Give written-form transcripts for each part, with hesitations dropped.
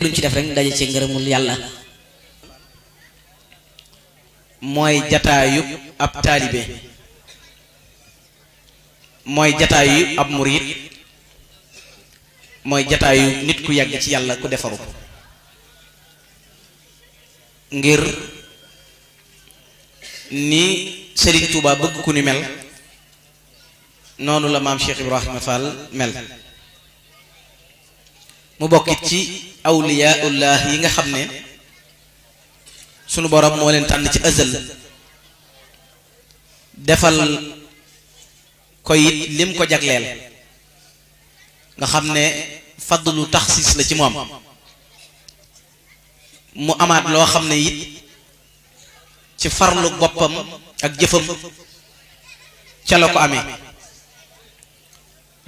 luñ ci def rek daje ci ngërëmul yàlla mooy jataayu ab taalibe mooy jataayu ab murid mooy jataayu nit ku yàgg ci yàlla ku defaru ngir ni Serigne Touba bëgg ku ni mel noonu la maam Cheikh Ibrahima Fall mel mu bokkit ci awliyaullah yi nga xam ne sunu borom moo leen tànn ci azal defal ko it lim ko jagleel nga xam ne fadlu taxsis la ci moom mu amaat loo xam ne it ci farlu boppam ak jëfam ca la ko amee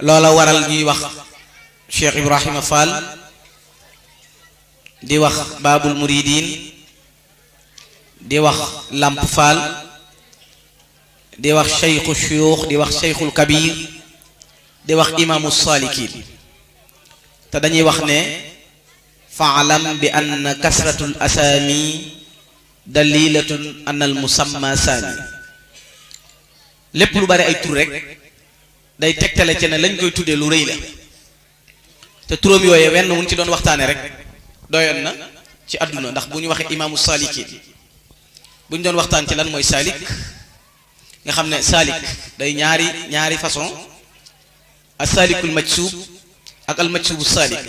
loola waral ñuy wax Cheikh Ibrahima Fall di wax Babul Muridin di wax Lamp Fall di wax Cheikhu Shuyukh di wax Cheikhul Kabir di wax Imaamu Salikin te dañuy wax ne faalam bi anna kasratul asaami dalilatun anna al musamma saami lépp lu bari ay tur rek day tegtale ci ne lañ koy tuddee lu rëy la te turam yooyee wenn mun ci doon waxtaane rek doyoon na ci àdduna ndax bu ñu waxee Imaamu Salikin bu ñu doon waxtaan ci lan mooy salik nga xam ne salik day ñaari façon as salikul majsub ak al majsubu salik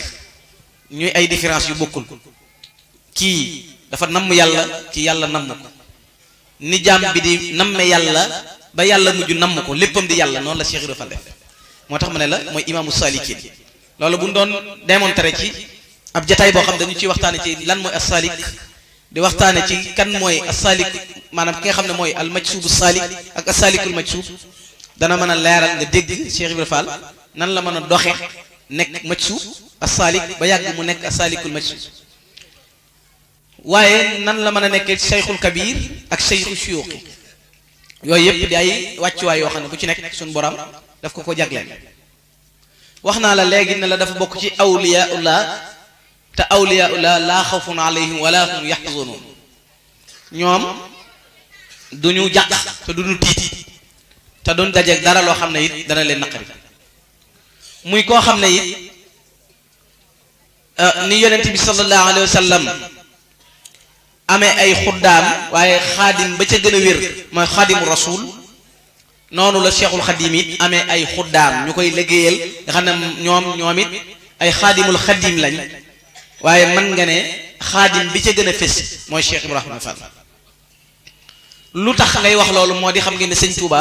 ñuy ay différence yu bokkul kii dafa namm yàlla kii yàlla namm ko ni jaam bi di namme yàlla ba yàlla mujj namm ko léppam di yàlla noonu la Cheikh Ibra Fall def moo tax ma ne la mooy Imaamu Salikin loolu bu ñu doon démontrer ci ab jataay boo xam dañu ciy waxtaane ci lan mooy as salik di waxtaane ci kan mooy as-salik maanaam ki nga xam ne mooy al-majsubu salik ak as-salikul majsub dana mën a leeral nga dégg Cheikh Ibrahima Fall nan la mën a doxe nekk majsub as-salik ba yàgg mu nekk as-salikul majsub waaye nan la mën a nekkee Cheikhul Kabir ak Cheikhu Shuyukh yooyu yëpp di ay wàccuwaay yoo xam ne bu ci nekk suñu borom daf ko jagleen wax naa la léegi ne la dafa bokk ci awliyaullah te awliyaullah laa xawfun alayhim wala hum yaxzanun ñoom duñu jàq te duñu tiit te duñ dajeeg dara loo xam ne it dana leen naqari muy koo xam ne it ni yonent bi sallallahu alayhi wa sallam amee ay xuddaam waaye xaadim ba ca gën a wér mooy xaadimu rasul noonu la cheikhul xadim it amee ay xuddaam ñu koy liggéeyal nga xam ne ñoom it ay xaadimul xadim lañ waaye mën nga ne xaadim bi ca gën a fés mooy Cheikh Ibrahima Fall lu tax ngay wax loolu moo di xam ngeen ne sëñ Touba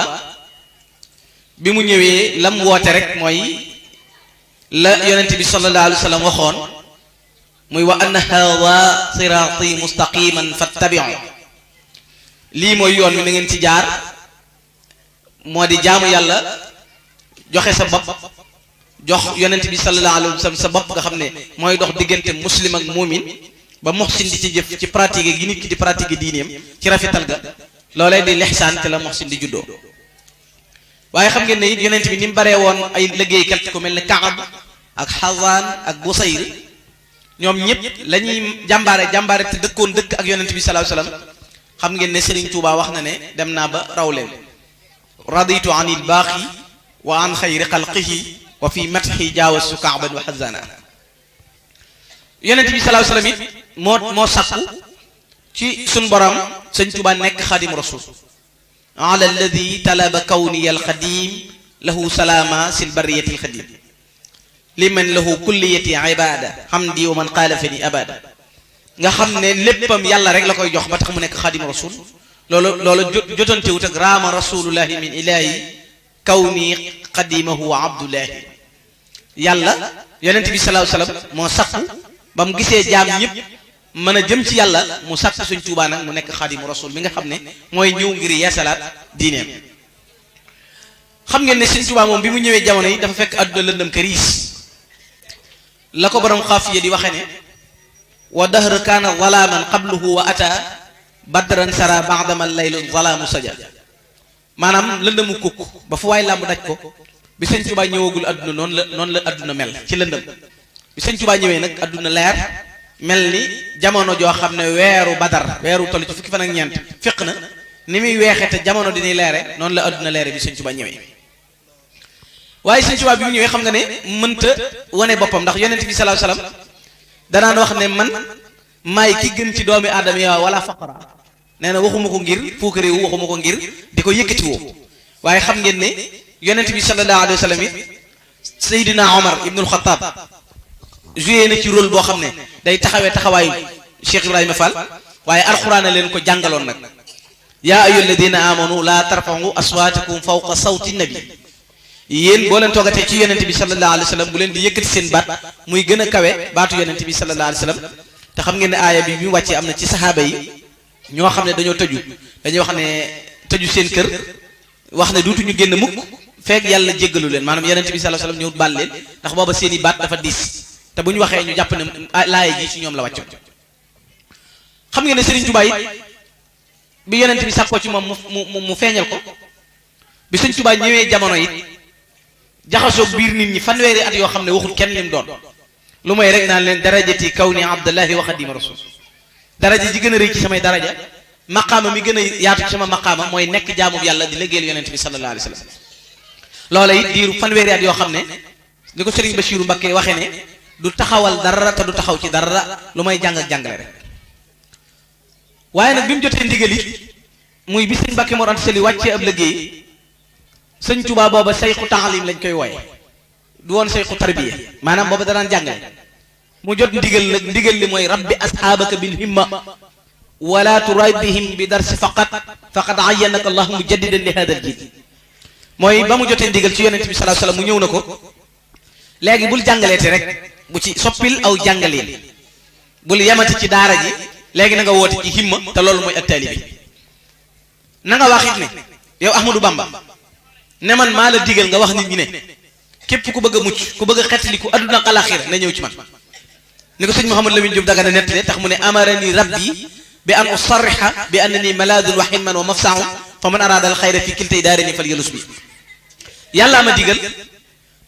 bi mu ñëwee lam woote rek mooy la yonent bi sallallahu alayhi wa sallam waxoon muy wa anna hadha sirati mustaqiman fattabi'u lii mooy yoon wi na ngeen ci jaar moo di jaamu yàlla joxe sa bopp jox yonent bi sallallahu alayhi wa sallam sa bopp nga xam ne mooy dox diggante muslim ak muumin ba muhsin di ci jëf ci pratique gi nit ki di pratique diineem ci rafetal ga loolee di lixsaan te la muhsin di juddoo waaye xam ngeen ne it yonent bi ni mu baree woon ay liggéeykat ku mel ne Kaab ak Xazaan ak Busayr ñoom ñëpp la ñuy jàmbaare te dëkk ak yonent bi sallallahu alayhi wa sallam xam ngeen ne Serigne Touba wax na ne dem naa ba raw leen raditu anil baaqi wa an xayri xalqihi wa fi matxi jaawasu kaaban wa xazana yonent bi sallallahu alayhi wa sallam it moo sakku ci suñ borom sëñ Tuubaa nekk xaadimu rasul ala alladi talaba kawniya alxadim lahu salaama sil bariyati alxadim liman lahu kulliyati ibada hamdi wa man xaalafani abada nga xam ne léppam yàlla rek la koy jox ba tax mu nekk xaadimu rasul loolu jotantewut ak raama rasulullahi min ilahi kawni xadimahu wa abdullahi yàlla yonent bi sallallahu alayhi wasallam moo sakku ba mu gisee jaam ñëpp mën a jëm ci yàlla mu sakku suñ Tuubaa nag mu nekk xaadimu rasul mi nga xam ne mooy ñëw ngir yeesalaat diineem xam ngeen ne suñ Tuubaa moom bi mu ñëwee jamono yi dafa fekk àdduna lëndëm këriis la ko borom xaafiya di waxe ne wa dahr kaana zalaaman qabluhu wa ata badran sara ba'dama laylu zalaamu saja maanaam lëndëmu kukk ba fu waay làmb daj ko bi sëñ Tuubaa ñëwagul adduna noonu la adduna mel ci lëndëm bi sëñ Tuubaa ñëwee nag adduna leer mel ni jamono joo xam ne weeru badar weeru toll ci fukki fan ak ñeent fiq na ni muy weexee te jamono dinay leere noonu la adduna leere bi Sëñ Tuubaa ñëwee waaye Sëñ Tuubaa bi mu ñëwee xam nga ne mënta wane boppam ndax yonent bi sallallahu alayhi wasallam danaan wax ne man maay ki gën ci doomi aadama yi wala faqra nee na waxuma ko ngir puukaréewu waxuma ko ngir di ko yëkkati woo waaye xam ngeen ne yonent bi sallallahu alayhi wasallam it Seydina Omar ibnul Xattaab joué na ci rôle boo xam ne day taxawee taxawaayu Cheikh Ibrahima Fall waaye alxuraan leen ko jàngaloon nag yaa ayyuha alladina amanu laa tarfa'u aswaatakum fawqa sawti nabi yéen boo leen toogatee ci yonent bi sallallahu alayhi wasallam bu leen di yëkkati seen baat muy gën a kawe baatu yonent bi sallallahu alayhi wasallam te xam ngeen ne aaya bi mu wàccee am na ci saxaaba yi ñoo xam ne dañoo tëju dañuy wax ne tëju seen kër wax ne duutuñu génn mukk fekk yàlla jéggalu leen maanaam yonent bi sallallahu alayhi wasallam ñëw baal leen ndax booba seeni baat dafa diis te bu ñu waxee ñu jàpp ne laaya ji ci ñoom la wàccoon xam ngeen ne Serigne Touba it bi yonent bi sàkkoo ci moom mu feeñal ko bi Serigne Touba ñëwee jamono it jaxasoog biir nit ñi fanweeri at yoo xam ne waxul kenn lim doon lu may rek naan leen darajati kawni abdullahi wa xadima rasul daraja ji gën a rëy ci samay daraja maqaama mi gën a yaatu ci sama maqaama mooy nekk jaamu yàlla di liggéeyal yonent bi sallallahu alayhi wa sallam loola it diiru fanweeri at yoo xam ne ni ko Serigne Bachiru Mbakke waxee ne du taxawal dara te du taxaw ci dara lu may jàng ak jàngale rek waaye nag bi mu jotee ndigal it muy bi sëñ Mbakke Mor Anta Sali wàccee ab liggéey sëñ Tuubaa booba sayxu taalim lañ koy wooye du woon sayxu tarbiya maanaam booba danaan jàngale mu jot ndigal nag ndigal li mooy rabbi asxaabaka bil himma wala turabbihim bi darsi faqad ayyanaka allahu mujaddidan li hada al jil mooy ba mu jotee ndigal ci yonent bi sallallahu alayhi wasallam mu ñëw na ko léegi bul jàngaleete rek bu ci soppil aw jàngaleen bul yamati ci daara ji léegi na nga woote ci himma te loolu mooy ak taalibe bi na nga wax it ne yow Ahmadou Bamba ne man maa la digal nga wax nit ñi ne képp ku bëgg a mucc ku bëgg a xettali ku adduna ak alaxira na ñëw ci man ni ko sëñ Mouhamadou Lamine Diop Dagana nettale tax mu ne amarani rabbi bi an usarriha bi annani maladun wa himman wa mafsaun fa man arada al xayra fi kiltay daarini fal yalus bi yàllaa ma digal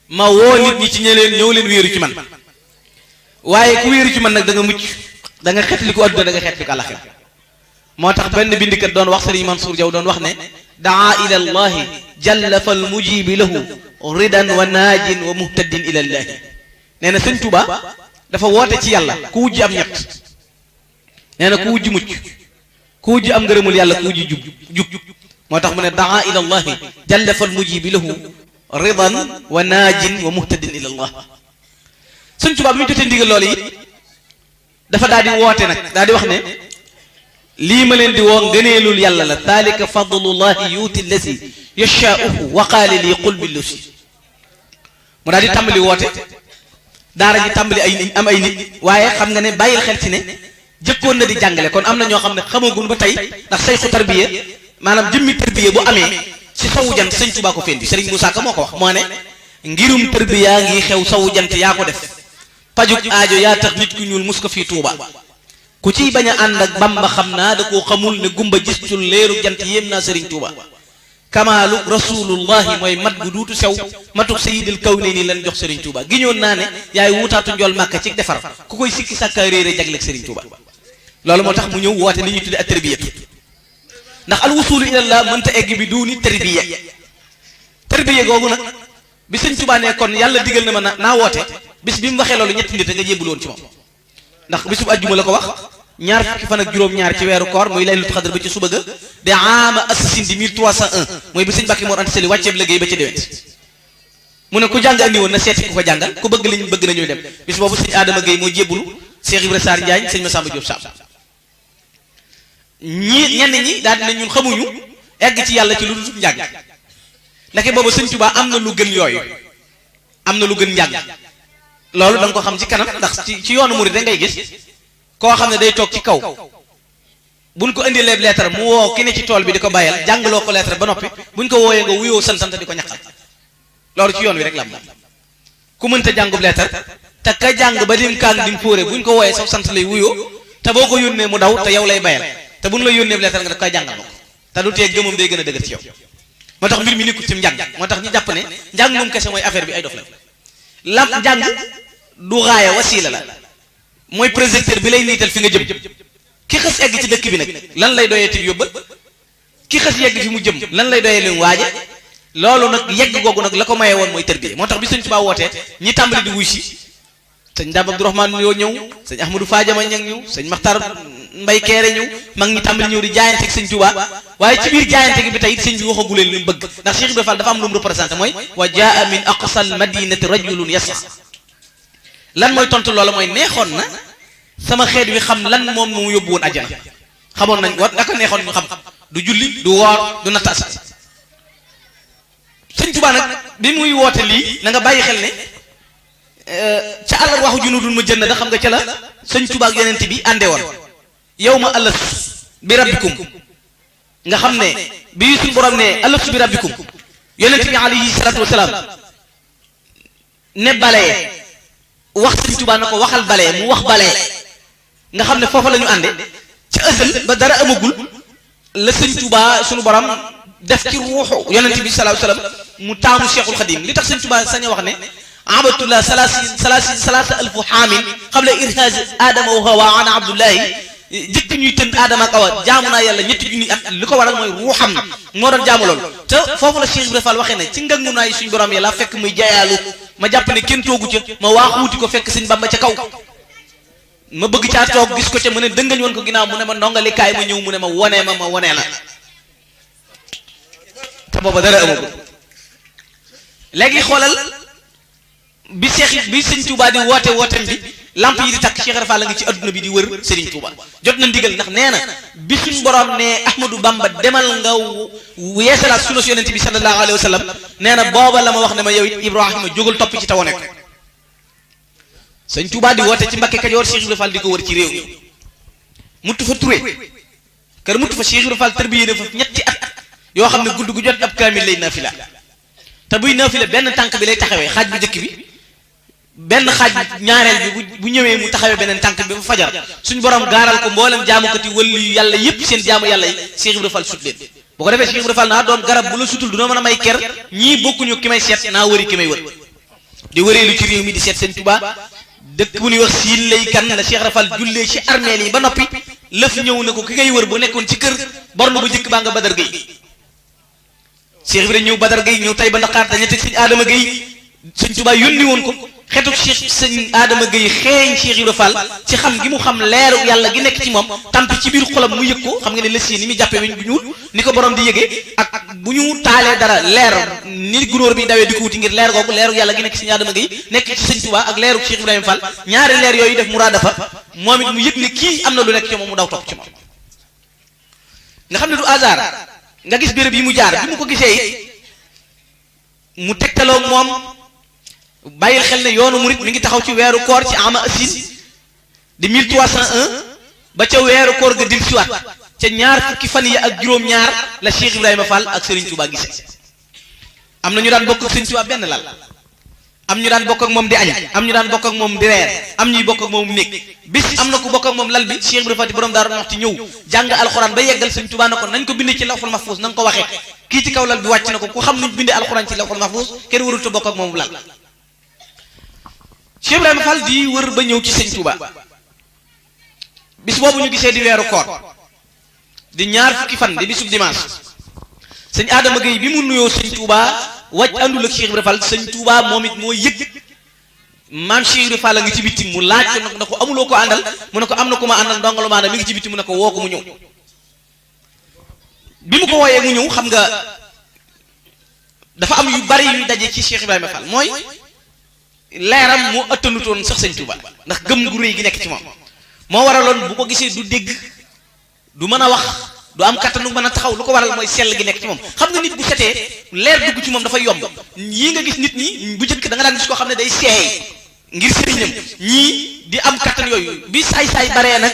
ma woo nit ñi ci ñeleen ñëw leen wéeru ci man waaye ku wéeru ci man nag da nga mucc da nga xettali ku adduna da nga xettali ku alaxira moo tax benn bindikat doon wax Sëriñ Mansour Diaw doon wax ne daa ila allahi jalla fal mujibi lahu ridan wa naajin wa muhtadin ila llahi nee na sëñ Tuuba dafa woote ci yàlla ku wujj am ñett nee na ku wujj mucc ku wujj am ngërëmul yàlla ku wujj jub moo tax mu ne daa ila allahi jalla fal mujibi lahu ridan wa naajin wa muhtadin ila allah sëñ Tuuba bi mu jotee ndigal loolu it dafa daal di woote nag daal di wax ne lii ma leen di woo ngëneelul yàlla la daalika fadlullahi yuuti lasi yashaa'uhu wa qaala lii qul bi lusi mu daal di tàmbali woote daara ji tàmbali ay am ay nit waaye xam nga ne bàyyil xel ci ne jëkkoon na di jàngale kon am na ñoo xam ne xamagun ba tey ndax sayxu tarbiya maanaam jëmmi tarbiya bu amee ci sowu jant sëñ Tuubaa ko fendi Sëriñ Musaa Ka moo ko wax moo ne ngirum tarbiya ngi xew sowu jant yaa ko def pajuk aajo yaa tax nit ku ñuul mus ko fii Tuuba ku ciy bañ a ànd ak Bamba xam naa da koo xamul ne gumba gistul leeru jant yéem naa Sëriñ Tuuba kamaalu rasulullahi mooy mat gu duutu sew matuk sayidil kawnayni lan jox Sëriñ Tuuba giñoon naa ne yaay wutaatu njool màkka ci defar ku koy sikki sàkka réere jagleeg Sëriñ Tuuba loolu moo tax mu ñëw woote li ñuy tudde ak tarbiyatu ndax al wusulu ilallah mënta egg bi duuni tarbiya tarbiya googu nag bi Sëriñ Tuuba ne kon yàlla digal na ma naa woote bis bi mu waxee loolu ñetti nit nga jébbul woon ci moom ndax bisub àjjuma la ko wax ñaar fukki fan ak juróom-ñaar ci weeru koor muy laylatul xadr ba ci suba ga de ama assasine di 1301 mooy bi sëñ Mbàkke Mor Anta Sali wàcceeb liggéey ba ca déwét mu ne ku jàng andi woon na seeti ku ko jàngal ku bëgg liñ bëgg nañuy dem bis boobu sëñ Adama Gueye moo jébbulu Cheikh Ibra Sarr Njaañ sëñ Massamba Diop Sam ñenn ñi daal dina ñun xamuñu egg ci yàlla ci lu dul njàng ndeke boobu sëñ Tuubaa am na lu gën yooyu am na lu gën njàng loolu da nga ko xam ci kanam ndax ci yoonu murid da ngay gis koo xam ne day toog ci kaw buñ ko indi leeb lettre mu woo ki ne ci tool bi di ko bàyyal jàngaloo ko lettre ba noppi buñ ko wooyee nga wuyoo sant di ko ñaqal loolu ci yoon wi rek la am ku mënta jàngub lettre te ka jàng ba dim kaan dim fóore buñ ko wooyee sax sant lay wuyoo te boo ko yónnee mu daw te yow lay bayal te buñ la yónnee lettre nga daf koy jàngal ma ko te du tee gëmam day gën a dëgër ci yow moo tax mbir mi nekkul ci njàng moo tax ñu jàpp ne njàng moom kese mooy affaire bi ay dof la lam njàng du raaya wasiila la mooy projecteur bi lay niital fi nga jëm ki xës egg ci dëkk bi nag lan lay doyee ti yóbbal ki xës yegg fi mu jëm lan lay doyee li mu waaje loolu nag yegg googu nag la ko maye woon mooy tërbiye moo tax bi sëñ Tuubaa wootee ñi tàmbali di wuy si sëñ Dame Abdourahmane yoo ñëw sëñ Ahmadou Fadiama ña ñëw sëñ Maxtar Mbay Keere ñëw mag ñi tàmbali ñëw di jaayante ak sëñ Tuubaa waaye ci biir jaayante gi bi tey sëñ bi waxagu leen li mu bëgg ndax Cheikh Ibrahima Fall dafa am lu mu représenté mooy wa jaa min aqsal madinati rajulun yasa lan mooy tontu loola mooy neexoon na sama xeet wi xam lan moom mu yóbbu woon àjjana xamoon nañ war naka neexoon ñu xam du julli du woor du natt asaka sëñ Tuubaa nag bi muy woote lii na nga bàyyi xel ne ca àllar waxu junudun ma jënd da xam nga ca la sëñ Tuubaa ak yonent bi àndee woon yow ma ëllëg bi rabbikum nga xam ne bi suñ borom ne ëllëg bi rabbikum yonent bi alayhi salaatu wasalaam ne balee wax sëñ Tuubaa na ko waxal balee mu wax balee nga xam ne foofa la ñu ànde ca ësal ba dara amagul la sëñ Tuubaa suñu borom def ci ruuxu yonent bi sallallahu alayhi wasallam mu taamu Cheikhul Khadim li tax sëñ Tuubaa sañ a wax ne abatullah salaasa alfu xaamin qabla irhaaj aadama wa hawa ana abdullahi jëkk ñuy tën aadama ak awa jaamu naa yàlla ñetti junni at li ko waral mooy ruuxam moo doon jaamu loolu te foofu la Cheikh Ibrahima Fall waxee ne ci ngangu naay suñ borom yàlla fekk muy jayaalu ma jàpp ne kenn toogu ca ma waaxuuti ko fekk sëñ Bamba ca kaw ma bëgg caa toog gis ko ca mu ne dëngañ woon ko ginnaaw mu ne ma ndongali kaay ma ñëw mu ne ma wonee ma wonee la te booba dara amagul léegi xoolal bi sëñ Touba di wooteem bi lamp yi di takk Cheikh Ibra Fall la ngi ci adduna bi di wër Serigne Touba jot na ndigal ndax nee na bi suñ borom ne Ahmadou Bamba demal nga yeesalaat sunu yonent bi sallallahu alayhi wa sallam nee na booba la ma wax ne ma yow it Ibrahima jógal topp ci tawone ko sëñ Touba di woote ci Mbakke Kajoor Cheikh Ibra Fall di ko wër ci réew mi muttu fa Touré kër muttu fa Cheikh Ibra Fall tarbiyé na fa ñetti at yoo xam ne gudd gu jot ab kaamil lay nafila te buy nafila benn tànk bi lay taxawee xaaj bu njëkk bi benn xaaj ñaareel bi bu ñëwee mu taxawee beneen tànk bi ba fajar suñ borom gaaral ko mboolem jaamukati wëllu yàlla yépp seen jaamu yàlla yi Cheikh Ibra Fall sut leen bu ko defee Cheikh Ibra Fall naa doon garab bu la sutul du na mën a may ker ñii bokkuñu ki may seet naa wëri ki may wër di wëreelu ci réew mi di seet sëñ Tuubaa dëkk bu ñuy wax siin lay kan la Cheikh Ibra Fall jullee ci armeel yi ba noppi lëf ñëw na ko ki ngay wër bu nekkoon ci kër borno ba jëkk baa nga Badar Gueye Cheikh Ibra ñëw Badar Gueye ñëw tay ba Ndakaar dañu teg sëñ Adama Gueye sëñ Tuubaa yónni woon ko xetu Cheikh sëñ Adama Gueye xeeñ Cheikh Ibra Fall ci xam gi mu xam leeru yàlla gi nekk ci moom tampi ci biir xolam mu yëg ko xam nga ne lës yi ni muy jàppee weñ bu ñuul ni ko borom di yëgee ak bu ñu taalee dara leer ni gunóor bi dawee di ko wuti ngir leer googu leeru yàlla gi nekk ci sëñ Adama Gueye nekk ci sëñ Tuubaa ak leeru Cheikh Ibrahima Fall ñaari leer yooyu def muraadafa moom it mu yëg ne kii am na lu nekk ci moom mu daw topp ci moom nga xam ne du hasard nga gis béréb yi mu jaar bi mu ko gisee it mu tegtaloo moom bàyyil xel ne yoonu murit mi ngi taxaw ci weeru koor ci ama asin di 1301 ba ca weeru koor ga dil siwaat ca ñaar fukki fan yi ak juróom-ñaar la Cheikh Ibrahima Fall ak Serigne Touba gisee am na ñu daan bokk ak Serigne Touba benn lal am ñu daan bokk ak moom di añ am ñu daan bokk ak moom di reer am ñuy bokk ak moom néeg bis am na ku bokk ak moom lal bi Cheikh Ibrahima Fall borom Daaru Muxti ñëw jàng alxuraan ba yeggal Serigne Touba na ko nañ ko bindee ci lawhul mahfuz na nga ko waxee kii ci kaw lal bi wàcc na ko ku xam nuñ bindee alxuraan ci lawhul mahfuz kenn warul te bokk ak moom lal Cheikh Ibrahima Fall di wër ba ñëw ci sëñ Touba bis boobu ñu gisee di weeru koor di ñaar fukki fan di bisub dimanche sëñ Adama Gueye bi mu nuyoo sëñ Touba wàcc àndul ak Cheikh Ibrahima Fall sëñ Touba moom it moo yëg maam Cheikh Ibrahima Fall a ngi ci bitti mu laaj ko na ko amuloo ko àndal mu ne ko am na ku ma àndal ndongalu maanaam mi ngi ci bitti mu ne ko woo ko mu ñëw bi mu ko wooyee mu ñëw xam nga dafa am yu bari yu daje ci Cheikh Ibrahima Fall mooy leeram moo ëttanutoon sax sëñ Touba ndax gëm gu rëy gi nekk ci moom moo waraloon bu ko gisee du dégg du mën a wax du am kattanu mën a taxaw lu ko waral mooy sell gi nekk ci moom xam nga nit bu setee leer dugg ci moom dafay yomb yii nga gis nit ñi bu njëkk da nga daan gis koo xam ne day seey ngir sëriñam ñii di am kattan yooyu bi saay-saay baree nag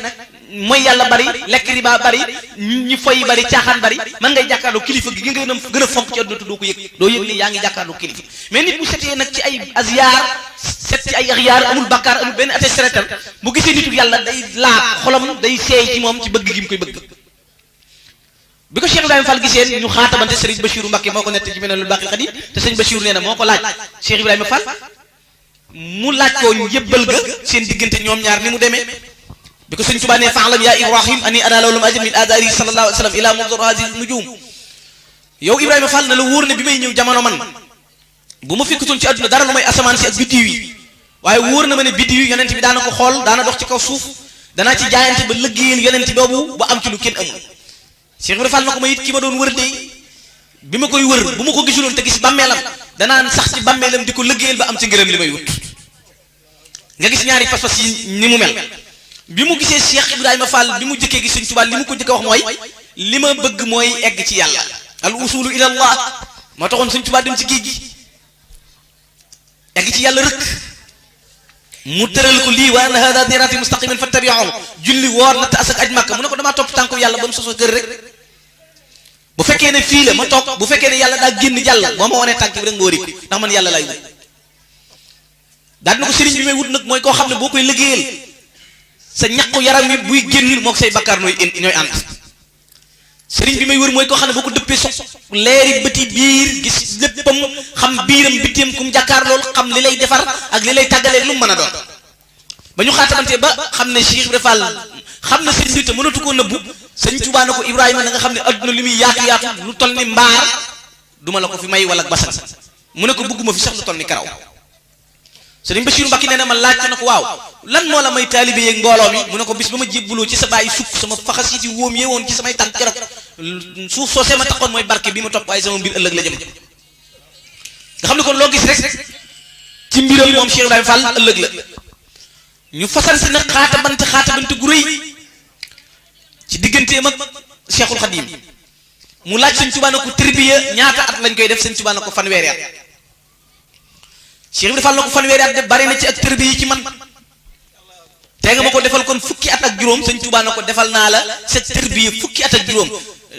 mooy yàlla bari lekk riba bari ñi foy bari caaxaan bari man ngay jàkkaarloo kilifa gi nga gën a fonk ci àdduna te doo ko yëg doo yëg ni yaa ngi jàkkaarloo kilifa mais nit bu setee nag ci ay asiyaar set ci ay axyaar amul bakkaar amul benn atte seretal bu gisee nitu yàlla day laab xolam day seey ci moom ci bëgg gi mu koy bëgg bi ko Cheikh Ibrahima Fall gisee ñu xaatamante Serigne Bachirou Mbacké moo ko nett ci Minanul Baqil Qadim te Serigne Bachirou nee na moo ko laaj Cheikh Ibrahima Fall mu laaj ko njëbbal ga seen diggante ñoom ñaar ni mu demee bi ko sëñ Tuubaa ne fa'lam ya Ibrahim ani ana lawlam ajab min adari sallallahu alayhi wa sallam ila munzar hadhihi nujum yow Ibrahima Fall na la wóor ne bi may ñëw jamono man bu ma fekkutoon ci àdduna dara lu may asamaan si ak biddiw yi waaye wóor na ma ne biddiw yi yonent bi daana ko xool daana dox ci kaw suuf danaa ci jaayante ba lëggéeyal yonent boobu ba am ci lu kenn amul Cheikh Ibrahima Fall na ko ma it ki ma doon wër de bi ma koy wër bu ma ko gisuloon te gis bàmmeelam danaan sax ci bàmmeelam di ko lëggéeyal ba am ci ngërëm li may wut nga gis ñaari pas-pas yi ni mu mel bi mu gisee Cheikh Ibrahima Fall bi mu jëkkee gis Sëñ Tuubaa li mu ko jëkk a wax mooy li ma bëgg mooy egg ci yàlla al usulu ila allah moo taxoon Sëñ Tuubaa dem ci géej gi egg ci yàlla rëkk mu tëral ko lii wa anna hada siraati mustaqiman fattabi'uhu julli woor natt asak aj Makka mu ne ko damaa topp tànku yàlla ba mu soso kër rek bu fekkee ne fii la ma toog bu fekkee ne yàlla daa génn jàll boo ma wanee tànk bi rek nga wari ko ndax man yàlla laay wut daal na ko sëriñ bi may wut nag mooy koo xam ne boo koy liggéeyal sa ñaqu yaram wi buy génn moo ko say bakkaar ñooy ànd sëriñ bi may wër mooy koo xam ne boo ko dëppee sox leeri bëti biir gis léppam xam biiram bitim kum jàkkaar loolu xam li lay defar ak li lay tàggalee lu mu mën a doon ba ñu xaatamante ba xam ne Cheikh Ibrahima Fall xam na sëñ bi te mënatu koo nëbbu sëñ Tuubaa na ko Ibrahima na nga xam ne adduna li muy yaatu yaatu lu toll ni mbaar duma la ko fi may wala basan mu ne ko bëgguma fi sax lu toll ni karaw sëriñ Bachir Mbacke nee na ma laaj ko na ko waaw lan moo la may taalibe yeeg mbooloo mi mu ne ko bis ba ma jébbuloo ci sa bàyyi sukk sama faxas yi ci wóom yee woon ci samay tànk keroog suuf soo see ma taxoon mooy barke bi ma topp waaye sama mbir ëllëg la jëm nga xam ne kon loo gis rek ci mbiram moom Cheikh Ibrahima Fall ëllëg la ñu fasal si nag xaatabante gu rëy ci digganteem ak Cheikhul Khadim mu laaj Sëñ Tuubaa na ko tarbiya ñaata at lañ koy def Sëñ Tuubaa na ko fanweeri at Cheikh Ibrahima Fall na ko fanweeri at de bari na ci ak tarbiya yi ci man te nga ma ko defal kon fukki at ak juróom Sëñ Tuubaa na ko defal naa la sa tarbiya fukki at ak juróom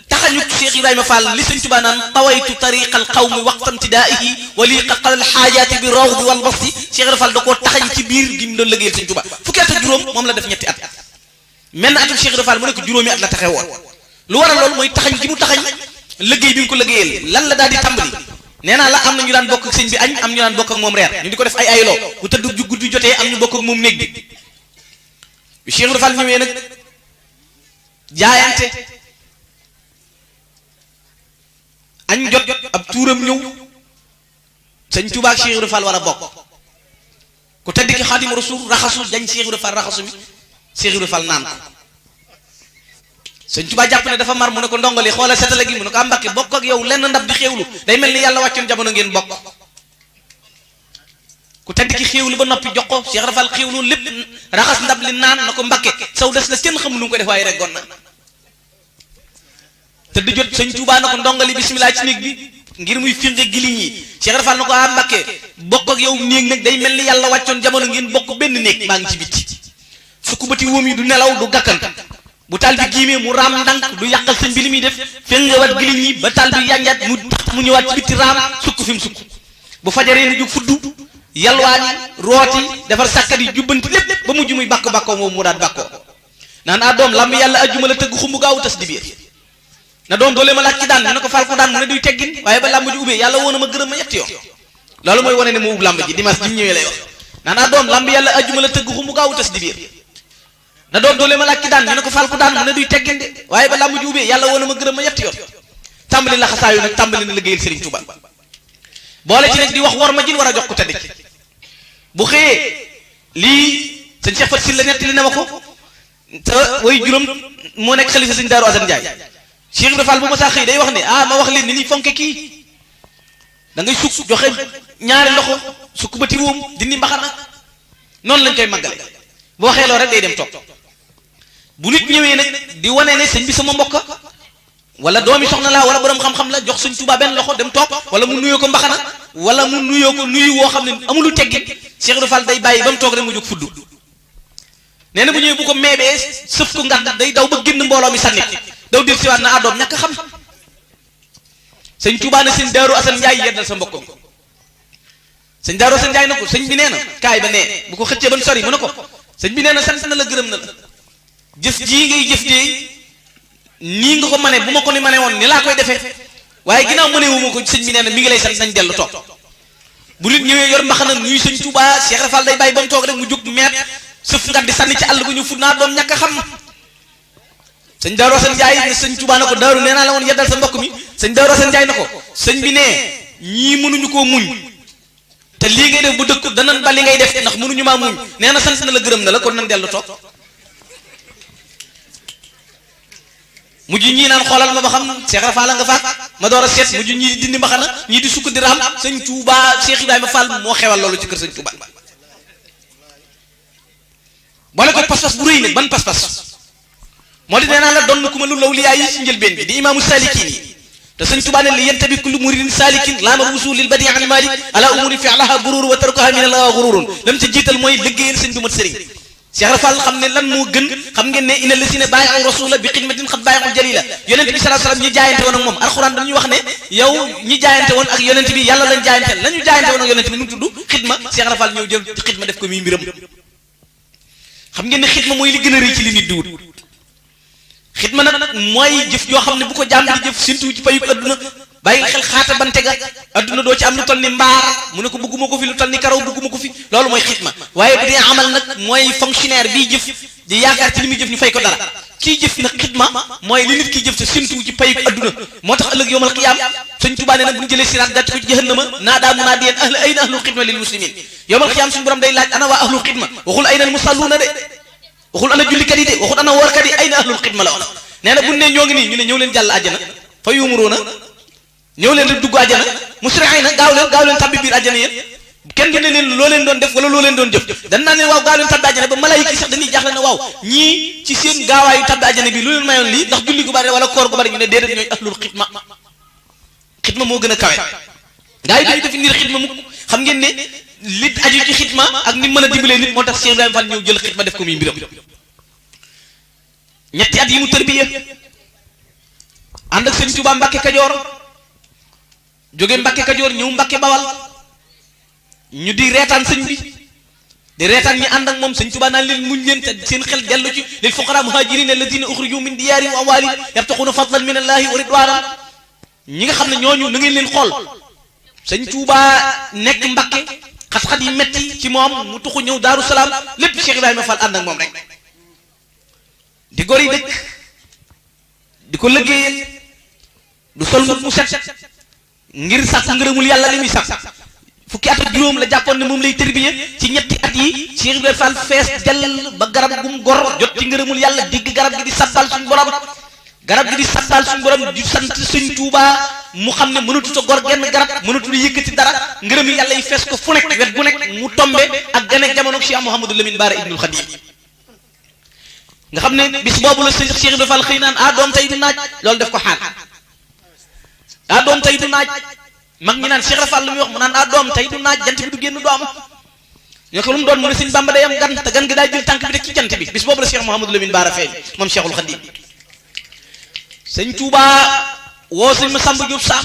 taxañu Cheikh Ibrahima Fall li Sëñ Tuubaa naan tawaytu tariqal qawmi waqtam tidaihi wa li qaqal xaajaati bi rawdi wal basti Cheikh Ibrahima Fall da koo taxañ ci biir gi mu doon liggéeyal Sëñ Tuubaa fukki at ak juróom moom la def ñetti at menn atum Cheikh Ibrahima Fall mu ne ko juróomi at la taxee woon lu waral loolu mooy taxañ gi mu taxañ liggéey bi mu ko liggéeyal lan la daal di tàmbali nee naa la am na ñu daan bokk ak sëñ bi añ am ñu daan bokk ak moom reer ñu di ko def ay ayloo bu tëdd ju guddi jotee am ñu bokk ak moom néeg bi bi Cheikh Ibrahima Fall ñëwee nag jaayante añ jot ab tuuram ñëw Sëñ Tuubaa ak Cheikh Ibrahima Fall war a bokk ku tedd ki Xaadimu Rasuul raxasu dañ Cheikh Ibrahima Fall raxasu mi Cheikh Ibrahima Fall naan ko Sëñ Tuubaa jàpp ne dafa mar mu ne ko ndongali xoolal setale gi mu ne ko am Mbàkke bokk ak yow lenn ndab di xéewlu day mel ni yàlla wàccoon jamono ngeen bokk ku tedd ki xéewlu ba noppi jox ko Cheikh Ibrahima Fall xéewlu lépp raxas ndab li naan na ko Mbàkke saw des na kenn xamul nu mu ko def waaye rek gon na te di jot Sëñ Tuubaa na ko ndongali bismillah ci néeg bi ngir muy finge giliñ yi Cheikh Ibrahima Fall na ko am Mbàkke bokk ak yow néeg nag day mel ni yàlla wàccoon jamono ngeen bokk benn néeg maa ngi ci bitti sukk bëti wóom yi du nelaw du gàkkan bu taal bi giimee mu raam ndànk du yàqal sëñ bi li muy def fengewaat giliñ yi ba taal bi yanjaat mu ñëwaat ci bitti raam sukk fi mu sukk bu fajaree ni jóg fuddu yalwaani rooti defar sàkkat yi jubbanti lépp ba mujj muy bàkkoo moom mu daat bàkkoo naan a doom lamb yàlla ajjuma la tëgg xumbu gaawu tas di biir na doom doole ma laaj ci daan mu ne ko fal ko daan mu ne duy teggin waaye ba lamb ji ubbee yàlla woon na ma gërëm ma ñetti yoon loolu mooy wane ne mu ub lamb ji dimanche ji mu ñëwee lay wax naan a doom lamb yàlla ajjuma la tëgg xumbu gaawu tas di biir na doom doole ma laaj ci daan ñu ne ko fal ko daan mu ne duy teggin de waaye ba lamb ji ubbee yàlla woon na ma gërëm ma ñetti yoon tàmbali la xasaayu nag tàmbali na liggéeyal Serigne Touba boole ci nag di wax war ma jin war a jox ko tëdd bu xëyee lii sëñ Cheikh Fat Sylla nettali na ma ko te way juróom moo nekk xalifa sëñ Daaru Asan Njaay Cheikh Ibrahima Fall bu ma saa xëy day wax ne ma wax leen ni ñuy fonke kii da ngay sukk joxe ñaari loxo sukk ba ti wóom dindi mbaxana noonu lañ koy màggale bu waxee loo rek day dem toog bu nit ñëwee nag di wane ne sëñ bi sama mbokk wala doomi soxna la wala borom xam-xam la jox Sëñ Tuubaa benn loxo dem toog wala mu nuyoo ko mbaxana wala mu nuyoo ko nuyu woo xam ne amulu teggin Cheikh Ibrahima Fall day bàyyi ba mu toog rek mu jóg fudd nee na bu ñëwee bu ko meebee sëf ko ngax day daw ba génn mbooloo mi sànni daw dir siwaat na adoom ñàkk xam Sëñ Tuubaa ne sëñ Daaru Asan Njaay yeddal sa mbokk mi sëñ Daaru Asan Njaay na ko sëñ bi nee na kaay ba nee bu ko xëccee ban sori mu ne ko sëñ bi nee na sant na la gërëm na la jëf jii ngay jëf dee nii nga ko mane bu ma ko ni mane woon ni laa koy defee waaye ginnaaw mëne wu ma ko sëñ bi nee na mi ngi lay sant nañ dellu toog bu nit ñëwee yor mbaxana nuyu sëñ Touba Cheikh Rafal day bàyyi ba mu toog rek mu jóg meet sëf nga di sànni ci àll bu ñu fut naa doon ñàkk a xam sëñ Daaru Asan Njaay ne sëñ Touba na ko daaru nee naa la woon yeddal sa mbokk mi sëñ Daaru Asan Njaay na ko sëñ bi ne ñii mënuñu koo muñ te lii ngay def bu dëkk danan ba li ngay def ndax mënuñu maa muñ nee na sant na la gërëm na la kon nan dellu toog mujj ñii naan xoolal ma ba xam Cheikh Rafal la nga faat ma door a seet mujj ñii dindi mbaxana ñii di sukk di raam sëñ Touba Cheikh Ibrahima Fall moo xewal loolu ci kër sëñ Touba boole ko pas-pas bu rëy nag ban pas-pas moo di nee naa la doon ku ma lu law liyaa yi ci njëlbeen bi di imaamu saalikiin yi te sëñ Touba ne li yantabi kullu muridin saalikin laama wusul lil badi an malik ala umuri fi'laha burur wa tarkuha min al ghururun lam ca jiital mooy liggéeyal sëñ bi mat sëriñ Cheikh Rafal xam ne lan moo gën xam ngeen ne inna lasina baayahu rasula bi xidmatin xat baayahu jalila yonent bi sallallahu alayhi wasallam ñi jaayante woon ak moom alxuraan dañuy wax ne yow ñi jaayante woon ak yonent bi yàlla lañ jaayante la ñu jaayante woon ak yonent bi nu mu tudd xidma Cheikh Rafal ñëw jël xidma def ko muy mbiram xam ngeen ne xidma mooy li gën a rëy ci li nit di wut xidma nag mooy jëf yoo xam ne bu ko jàmm di jëf surtout ci payuk adduna bàyyi xel xaata bante ga adduna doo ci am lu toll ni mbaar mu ne ko bëgguma ko fi lu toll ni karaw bëgguma ko fi loolu mooy xidma waaye bu dee amal nag mooy fonctionnaire biy jëf di yaakaar ci li muy jëf ñu fay ko dara kii jëf nag xidma mooy li nit kiy jëf te surtout ci payuk adduna moo tax ëllëg yowmal qiyaam sëñ Tuubaa nee nag bu ñu jëlee siraat gàcc ko ci jahannama naadaa munaadiyan ayna ahlul xidma lil muslimin yowmal qiyaam suñu borom day laaj ana waa ahlul xidma waxul ayna al musalluuna de waxul ana jullikat yi de waxul ana woorkat yi ayna ahlul xidma la woon nee na bu ne ñoo ngi nii ñu ne ñëw leen jàll àjjana fa yumuruuna ñëw leen rek dugg àjjana musri'ina gaaw leen tabbi biir àjjana yéen kenn du ne leen loo leen doon def wala loo leen doon jëf dan naa ne waaw gaaw leen tabbi àjjana ba malaayika yi sax dañuy jaaxle ne waaw ñii ci seen gaawaayu tabbi àjjana bi lu leen mayoon lii ndax julli gu bari wala koor gu bari ñu ne déedéet ñooy ahlul xidma xidma moo gën a kawe gaa yi dañuy définir xidma mu xam ngeen ne li aju ci xidma ak ni mën a dimbalee nit moo tax Cheikh Ibrahima Fall ñëw jël xidma def ko muy mbiram ñetti at yi mu tërbiya ànd ak sëñ Touba Mbàkke Kajoor jóge Mbàkke Kajoor ñëw Mbàkke Bawal ñu di reetaan sëñ bi di reetaan ñi ànd ak moom sëñ Touba naan leen muñ leen te seen xel dellu ci lil fuqara muhajirin alladina uxriju min diyaarihim wa amwalihim yabtaxuna fadlan min allahi wa ridwanan ñi nga xam ne ñooñu na ngeen leen xool sëñ Touba nekk Mbàkke xat-xat yi metti ci moom mu tuxu ñëw Daaru Salaam lépp Cheikh Ibrahima Fall ànd ak moom rek di gor yi dëkk di ko liggéeyal du sol mu set ngir sax ngërëmul yàlla li muy sax fukki at ak juróom la jàppoon ne moom lay tërbiye ci ñetti at yi Cheikh Ibrahima Fall fees dell ba garab gum gor jot ci ngërëmul yàlla digg garab gi di sabbal suñu borom garab gi di sabbal suñu borom di sant sëñ Touba mu xam ne mënatut a gor genn garab mënatul yëkkati dara ngërëm yàlla yi fees ko fu nekk wet gu nekk mu tombe ak gane jamono Cheikh Mouhamadou Lamine Bara Ibnul Khadim nga xam ne bis boobu la Cheikh Ibrahima Fall xëy naan ah doom tey du naaj loolu def ko xaal ah doom tey du naaj mag ñi naan Cheikh Ibrahima Fall lu muy wax mu naan ah doom tey du naaj jant bi du génn du am ñoo ko lu mu doon mu ne sëñ Bamba day am gan te gan gi daay jël tànk bi rek ci jant bi bis boobu la Cheikh Mouhamadou Lamine Bara feeñ moom Cheikhul Khadim sëñ Touba woo sëñ Massamba Diop Sam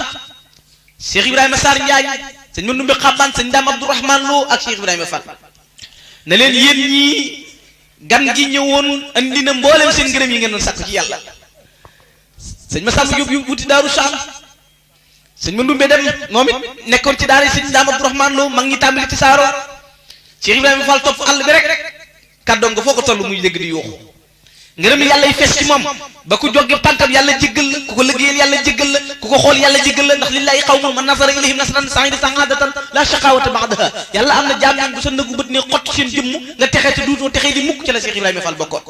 Cheikh Ibrahima Sarr Ndiaye sëñ Mandumbe Xabbaan sëñ Dame Abdourahmane Lo ak Cheikh Ibrahima Fall ne leen yéen ñii gan gi ñëwoon andi na mboolem seen ngërëm yi ngeen doon sàkku ci yàlla sëñ Massamba Diop yu wuti Daaru Sam sëñ Mandumbe dem moom it nekkoon ci daara yi sëñ Dame Abdourahmane Lo mag ñi tàmbali ci saaro Cheikh Ibrahima Fall topp àll bi rek kàddoom nga foo ko toll muy dégg di yuuxu ngërëm yàlla yi fees ci moom ba ku jóge pànkam yàlla jéggal la ku ko liggéeyal yàlla jéggal la ku ko xool yàlla jéggal la ndax lillahi qawmun man nasara ilayhim nasran sa'idatan la shaqawata ba'daha yàlla am na jaam ñi bu sa nëggu bët ne xott seen jëmm nga texee te duutoo texee di mukk ci la Cheikh Ibrahima Fall bokkoon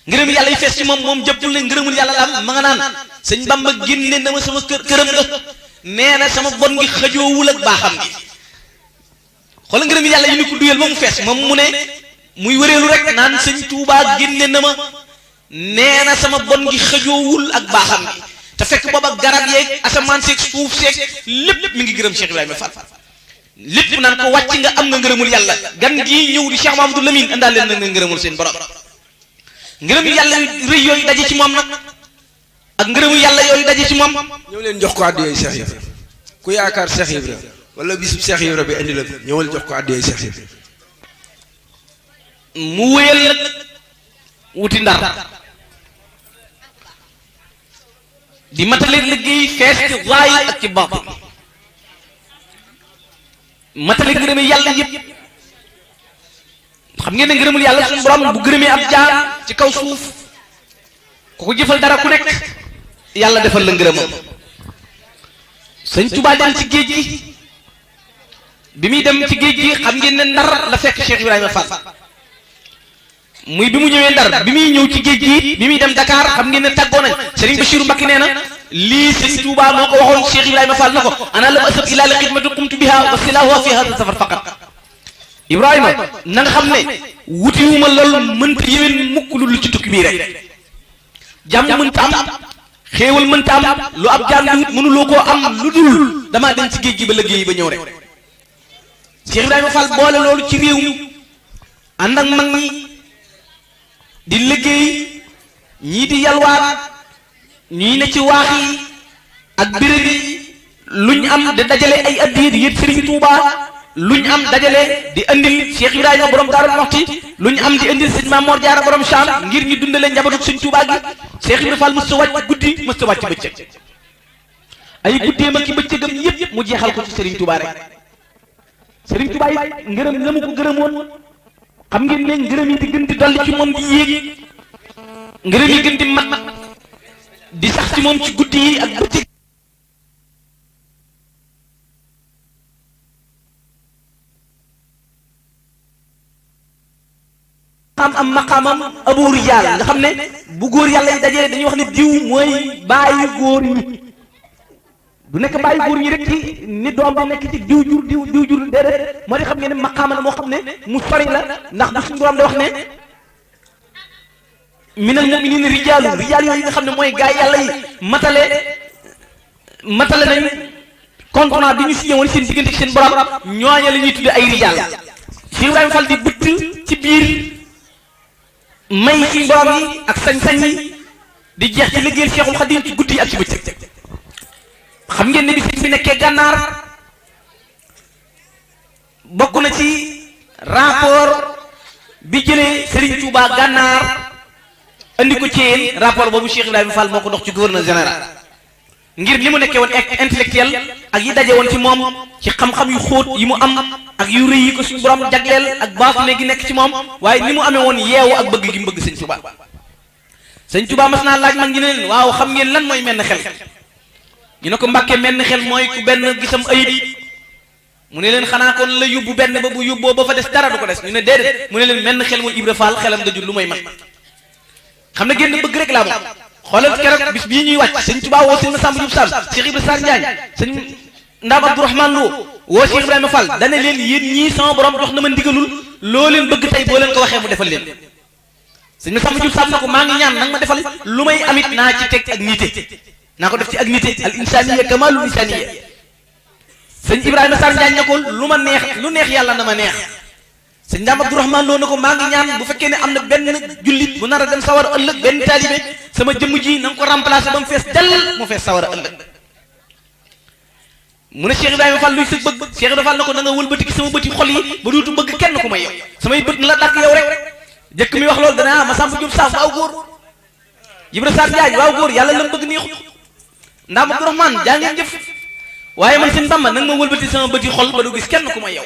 ngërëm yàlla yi fees ci moom jëppul ne ngërëmul yàlla la am ma nga naan sëñ Bamba génne na ma sama këram nga nee na sama bon ngi xëjoowul ak baaxam gi xoolal ngërëm yàlla yi ni ko duyal ba mu fees moom mu ne muy wëreelu rek naan sëñ Touba génne na ma nee na sama bon gi xëjoowul ak baaxam gi te fekk booba garab yeeg asamaan seeg suuf seeg lépp mi ngi gërëm Cheikh Ibrahima Fall lépp naan ko wàcc nga am nga ngërëmul yàlla gan gii ñëw di Cheikh Mamadou Lamine andaal leen na nga ngërëmul seen borom ngërëm yàlla rëy yooyu daje ci moom nag ak ngërëmu yàlla yooyu daje ci moom ñëw leen jox ko àddiyee Cheikh Ibra ku yaakaar Cheikh Ibra wala bisub Cheikh Ibra bi indi la ñëwal jox ko àddiyee Cheikh Ibra mu wéyal nag wuti Ndar di matale liggéey fees ci zaahir ak ci baatin matale ngërëme yàlla yëpp xam ngeen ne ngërëmul yàlla suñu borom bu gërëmee ab jaam ci kaw suuf ku ko jëfal dara ku nekk yàlla defal la ngërëmam sëñ Tuubaa dem ci géej gi bi muy dem ci géej gi xam ngeen ne Ndar la fekk Cheikh Ibrahima Fall muy bi mu ñëwee Ndar bi muy ñëw ci géej gi bi muy dem Dakar xam ngeen ne tàggoo nañ Serigne Bachirou Mbacké nee na lii sëñ Tuubaa moo ko waxoon Cheikh Ibrahima Fall na ko ana lam asab ila li xidmati qumtu biha wa silahu fi hada safar faqat Ibrahima na nga xam ne wutiwuma loolu mënta yéwén mukk lu ci tukki bii rek jàmm mënta am xéewal mënta am lu ab jaam di wut mënuloo koo am lu dul damaa dem ci géej gi ba liggéey ba ñëw rek Cheikh Ibrahima Fall boole loolu ci réew mi ànd ak mag ñi di liggéey ñii di yalwaan ñii ne ci waax yi ak béréb yi luñ am di dajale ay addiya di yët Serigne Touba luñ am dajale di andil Cheikh Ibrahima borom Daaru Muxti luñ am di andil sëñ Maam Mor Jaara borom Saam ngir ñu dundale njabootu Sëñ Touba gi Cheikh Ibrahima Fall mës ta wàcc guddi mës ta wàcc bëccëg ay guddeem ak bëccëgam yépp mu jeexal ko ci Serigne Touba rek Serigne Touba yi ngërëm la mu ko gërëmoon xam ngeen ne ngërëm yi di gën di dolli ci moom di yéeg ngërëm yi gën di mat di sax ci moom ci guddi yi ak bëccëg am maqaamam abu rijaal nga xam ne bu góor yàlla yi dajee dañuy wax ne diw mooy bàyyi góor ñi du nekk bàyyi góor ñi rek ci ni doom bi nekk ci diw jur déedéet moo di xam ngeen ne maqaama la moo xam ne mu sori la ndax bu suñu borom da wax ne minal mu'miniina rijaalu rijaal yooyu nga xam ne mooy gaay yàlla yi matale nañ contrat bi ñu signé woon seen diggante ak seen borom ñooña la ñuy tudde ay rijaal Cheikh Ibrahima Fall di bëtt ci biir may ci borom yi ak sañ-sañ yi di jeex ci liggéeyal Cheikhul Khadim ci guddi yi ak ci bëccëg xam ngeen ne bi sëñ bi nekkee gànnaar bokk na ci rapport bi jëlee Serigne Touba gànnaar andi ko ci yéen rapport boobu Cheikh Ibrahima Fall moo ko dox ci gouverneur général ngir li mu nekkee woon intellectuel ak yi daje woon ci moom ci xam-xam yu xóot yi mu am ak yu rëy yi ko suñu borom jagleel ak baafune gi nekk ci moom waaye ni mu amee woon yeewu ak bëgg gi mu bëgg sëñ Touba sëñ Touba mas naa laaj mag ñi ne leen waaw xam ngeen lan mooy menn xel ñu ne ko Mbàkke menn xel mooy ku benn gisam ayib mu ne leen xanaa kon la yóbbu benn ba bu yóbboo ba fa des dara du ko des ñu ne déedéet mu ne leen menn xel mooy Ibra Fall xelam dajul lu mooy mag xam ne génn bëgg rek laa moom xoolal keroog bis bii ñuy wàcc sëñ Touba woo sëñ Massamba Diop Sall Cheikh Ibra Sarr Ndiagne sëñ Ndaam Abdourahmane Lo woo Cheikh Ibrahima Fall dane leen yéen ñii sama borom jox na ma ndigalul loo leen bëgg tey boo leen ko waxee mu defal leen sëñ Massamba Diop Sall na ko maa ngi ñaan nanga ma defal lu may amit naa ci teg ak nité naa ko def ci ak nité al insaniya kamalul insaniya sëñ Ibrahima Sarr Ndiagne na ko lu ma neex lu neex yàlla na ma neex sëñ Ndaam Abdourahmane Lo na ko maa ngi ñaan bu fekkee ne am na benn jullit bu nar a dem sawar ëllëg benn taalibe sama jëmm ji na nga ko remplacer ba mu fees dell mu fees sawar ëllëg mu ne Cheikh Ibrahima Fall luy sa bëgg Cheikh Ibrahima Fall na ko na nga wëlbati sama bëti xol yi ba dootu bëgg kenn ku may yow samay bët na la dàkk yow rek jëkk mi wax loolu dana Massamba Diop Sall waaw góor Ibra Sarr Ndiagne waaw góor yàlla la mu bëgg neexut Ndaam Abdourahmane jaa ngeen jëf waaye man sëñ Bamba nag ma wëlbati sama bëti xol ba du gis kenn ku may yow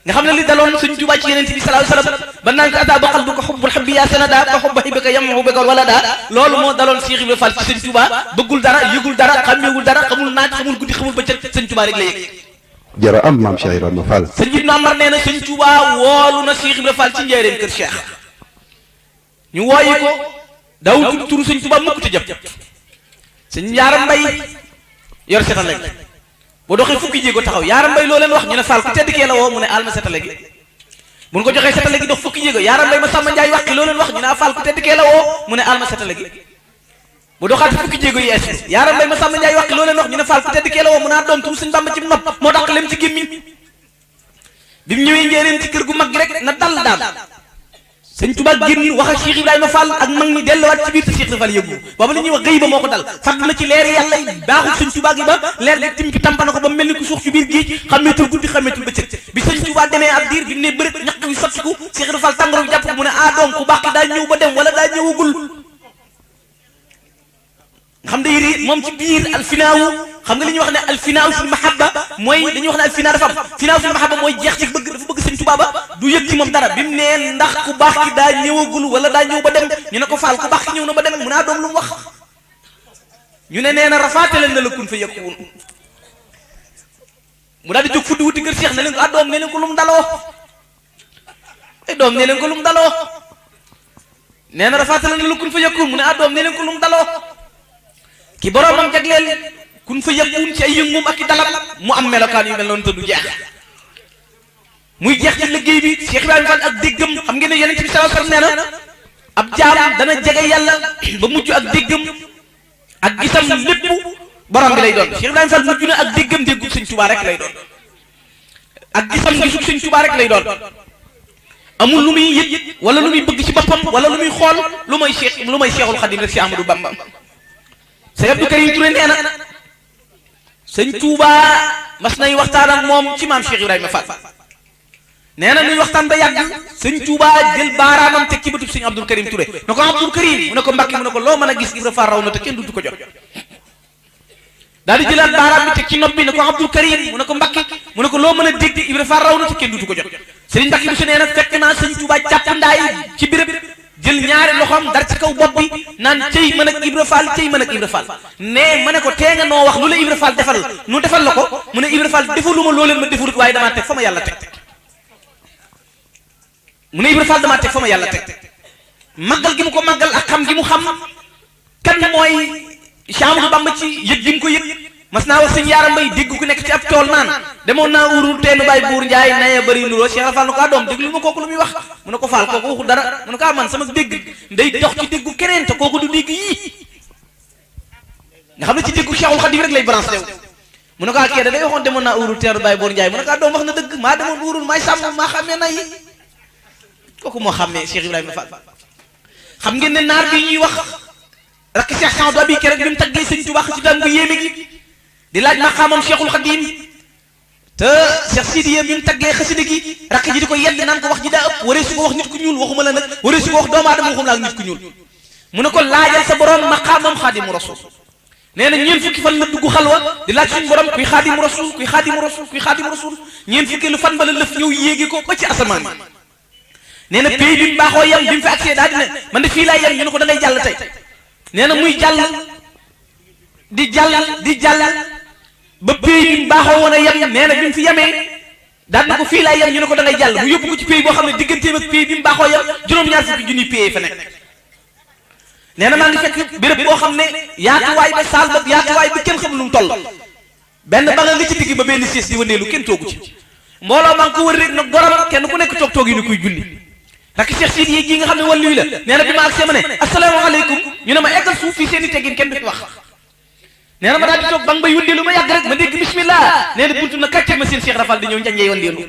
nga xam ne li daloon Sëñ Tuubaa ci Yonent bi sallallahu alayhi wasallam ba naan ko ataa ba qalbuka hubbul habbi yaa sanada ka hubba hibbika yamhu bika walada loolu moo daloon Cheikh Ibrahima Fall ci Sëñ Tuubaa bëggul dara yëgul dara xàmmeewul dara xamul naaj xamul guddi xamul bëccëg Sëñ Tuubaa rek la yëg jara am maam Cheikh Ibrahima Fall sëñ Ibnu Amar nee na Sëñ Tuubaa woolu na Cheikh Ibrahima Fall ci njëriñ kër Cheikh ñu wooyi ko daw tudd turu Sëñ Tuubaa mukk te jëpp sëñ Yaaram Mbay yor setal lañ boo doxee fukki jéego taxaw Yaaram Mbay loo leen wax ñu ne Fall ku tedd kee la woo mu ne alma setale gi bu ñu ko joxee setale gi dox fukki jéego Yaaram Mbay ma Samba Njaay wax loo leen wax ñu ne Fall ku tedd kee la woo mu ne alma setale gi bu doxaat fukki jéego yi es Yaaram Mbay ma Samba Njaay wax loo leen wax ñu ne Fall ku tedd kee la woo mu naa doom turu Sëñ Bamba ci nopp moo tax lem ci gémmiñ bi mu ñëwee njëriñ ci kër gu mag gi rek na dal daal Sëñ Tuubaa génn wax ak Cheikh Ibrahima Fall ak mag ñi delluwaat ci biir te Cheikh Ibrahima Fall yëgu booba la ñuy wax gëy ba moo ko dal fàtt na ci leer yàlla yi baaxul Sëñ Tuubaa gi ba leer gi tim ci tampana ko ba mel ni ku suux ci biir géej xàmmeetul guddi xàmmeetul bëccëg bi Sëñ Tuubaa demee ab diir bi mu ne bërët ñaq wi sottiku Cheikh Ibrahima Fall tàngoro bi jàpp ko mu ne ah donc ku baax ki daa ñëw ba dem wala daa ñëwagul nga xam day ri moom ci biir alfinaawu xam nga li ñuy wax ne alfinaawu fil mahabba mooy dañuy wax ne fina dafa am fina fi mahaba mooy jeex ci bëgg dafa bëgg sëñ Tuubaa ba du yëg ci moom dara bi mu nee ndax ku baax ki daa ñëwagul wala daa ñëw ba dem ñu ne ko faal ku baax ki ñëw na ba dem mu naa doom lu mu wax ñu ne nee na rafaatale na la kun fa yëkkuwun mu daal di jóg fuddi wuti kër Cheikh ne leen ko doom ne leen ko lu mu daloo doom ne leen ko lu mu daloo nee na rafaatale na la kun fa yëkkuwun mu ne doom ne leen ko lu mu daloo ki boroomam jagleel kun fa yëkkuwun ci ay yëngum ak i dalam mu am melokaan yu mel noonu te du jeex muy jeex ci liggéey bi Cheikh Ibrahima Fall ak déggam xam ngeen ne Yonent bi sallallahu alayhi wasallam nee na ab jaam dana jege yàlla ba mujj ak déggam ak gisam lépp borom bi lay doon Cheikh Ibrahima Fall mujj na ak déggam déggu Sëñ Tuubaa rek lay doon ak gisam gisu Sëñ Tuubaa rek lay doon amul lu muy yëg wala lu muy bëgg ci boppam wala lu muy xool lu may Cheikhul Khadim rek si Amadou Bamba Sëñ Abdou Karim Touré nee na Sëñ Tuubaa mas nay waxtaan ak moom ci maam Cheikh Ibrahima Fall nee na nuy waxtaan ba yàgg Sëñ Tuubaa jël baaraamam teg ci bëtub Sëñ Abdou Karim Touré ne ko Abdou Karim mu ne ko Mbàkke mu ne ko loo mën a gis Ibra Fall raw na te kenn dutu ko jot daal di jëlaat baaraam bi teg ci nopp bi ne ko Abdou Karim mu ne ko Mbàkke mu ne ko loo mën a dégg Ibra Fall raw na te kenn dutu ko jot Sëriñ Mbàkke bi su nee na fekk naa Sëñ Tuubaa jàpp ndaay ci béréb jël ñaari loxoom dar ci kaw bopp bi naan cëy mën ak Ibra Fall cëy mën ak Ibra Fall ne ma ne ko tee nga noo wax lu la Ibra Fall defal nu defal la ko mu ne Ibra Fall defaluma loo leen ma defalut waaye damaa teg fa ma yàlla teg mu ne Ibra Fall damaa teg fa ma yàlla teg màggal gi mu ko màggal ak xam gi mu xam kan mooy Cheikh Amadou Bamba ci yëg gi mu ko yëg mas naa wax sëñ Yaara Mbay dégg ku nekk ci ab tool naan demoon naa urul teenu Baay Buur Njaay naye bëri nuroo Cheikh Fall na ko doom déglu ma kooku lu muy wax mu ne ko Fall kooku waxu dara mu ne ko man sama dégg day dox ci déggu keneen te kooku du dégg yii nga xam ne ci déggu Cheikhul Khadim rek lay branché mu ne ko kee da day waxoon demoon naa urul teenu Baay Buur Njaay mu ne ko doom wax na dëgg maa demoon urul maay sàmm maa xàmmee na yi kooku moo xàmmee Cheikh Ibrahima Fall xam ngeen ne naar bi ñuy wax rakk Cheikh Samadou Abi keroog bi mu taggee Sëñ Tuubaa ci daan gu yéeme gi di laaj maqaamam Cheikhul Khadim te Cheikh Sidiya bi mu taggee xasida gi rakk ji di ko yedd naan ko wax ji daa ëpp waree su ko wax nit ku ñuul waxuma la nag waree su ko wax doomu aadama waxuma la ak nit ku ñuul mu ne ko laajal sa borom maqaamam Xaadimu Rasuul nee na ñeent fukki fan la dugg xalwa di laaj suñu borom kuy Xaadimu Rasuul kuy Xaadimu Rasuul kuy Xaadimu Rasuul ñeent fukki lu fan ba la lëf ñëw yéegi ko ba ci asamaan nee na pays bi mu baaxoo yem bi mu fi accès daal di ne man de fii laay yem ñu ne ko da ngay jàll tey nee na muy jàll di jàll ba pays bi mu baaxoo woon a yem nee na bi mu fi yemee daal na ko fii laay yem ñu ne ko da ngay jàll mu yóbbu ko ci pays boo xam ne digganteem ak pays bi mu baaxoo yem juróom-ñaar fukki junni pays fa nekk nee na maa ngi fekk béréb boo xam ne yaatuwaay ba saal ba yaatuwaay bi kenn xamul lu mu toll benn ba nga ci digg ba benn siis di waneelu kenn toogu ci mbooloo maa ngi ko wër rek nag goram kenn ku nekk toog yi ni kuy julli rakk Cheikh Sidi yi gi nga xam ne wàllu la nee na bi ma agsee ma ne asalaamaaleykum ñu ne ma eggal suuf fii seen i teggin kenn du fi wax nee na ma daal di toog ba nga bay wëndeelu ma yàgg rek ma dégg bismillah nee na buntu na kàcce ma seen Cheikh Rafal di ñëw njanjee wëndeelu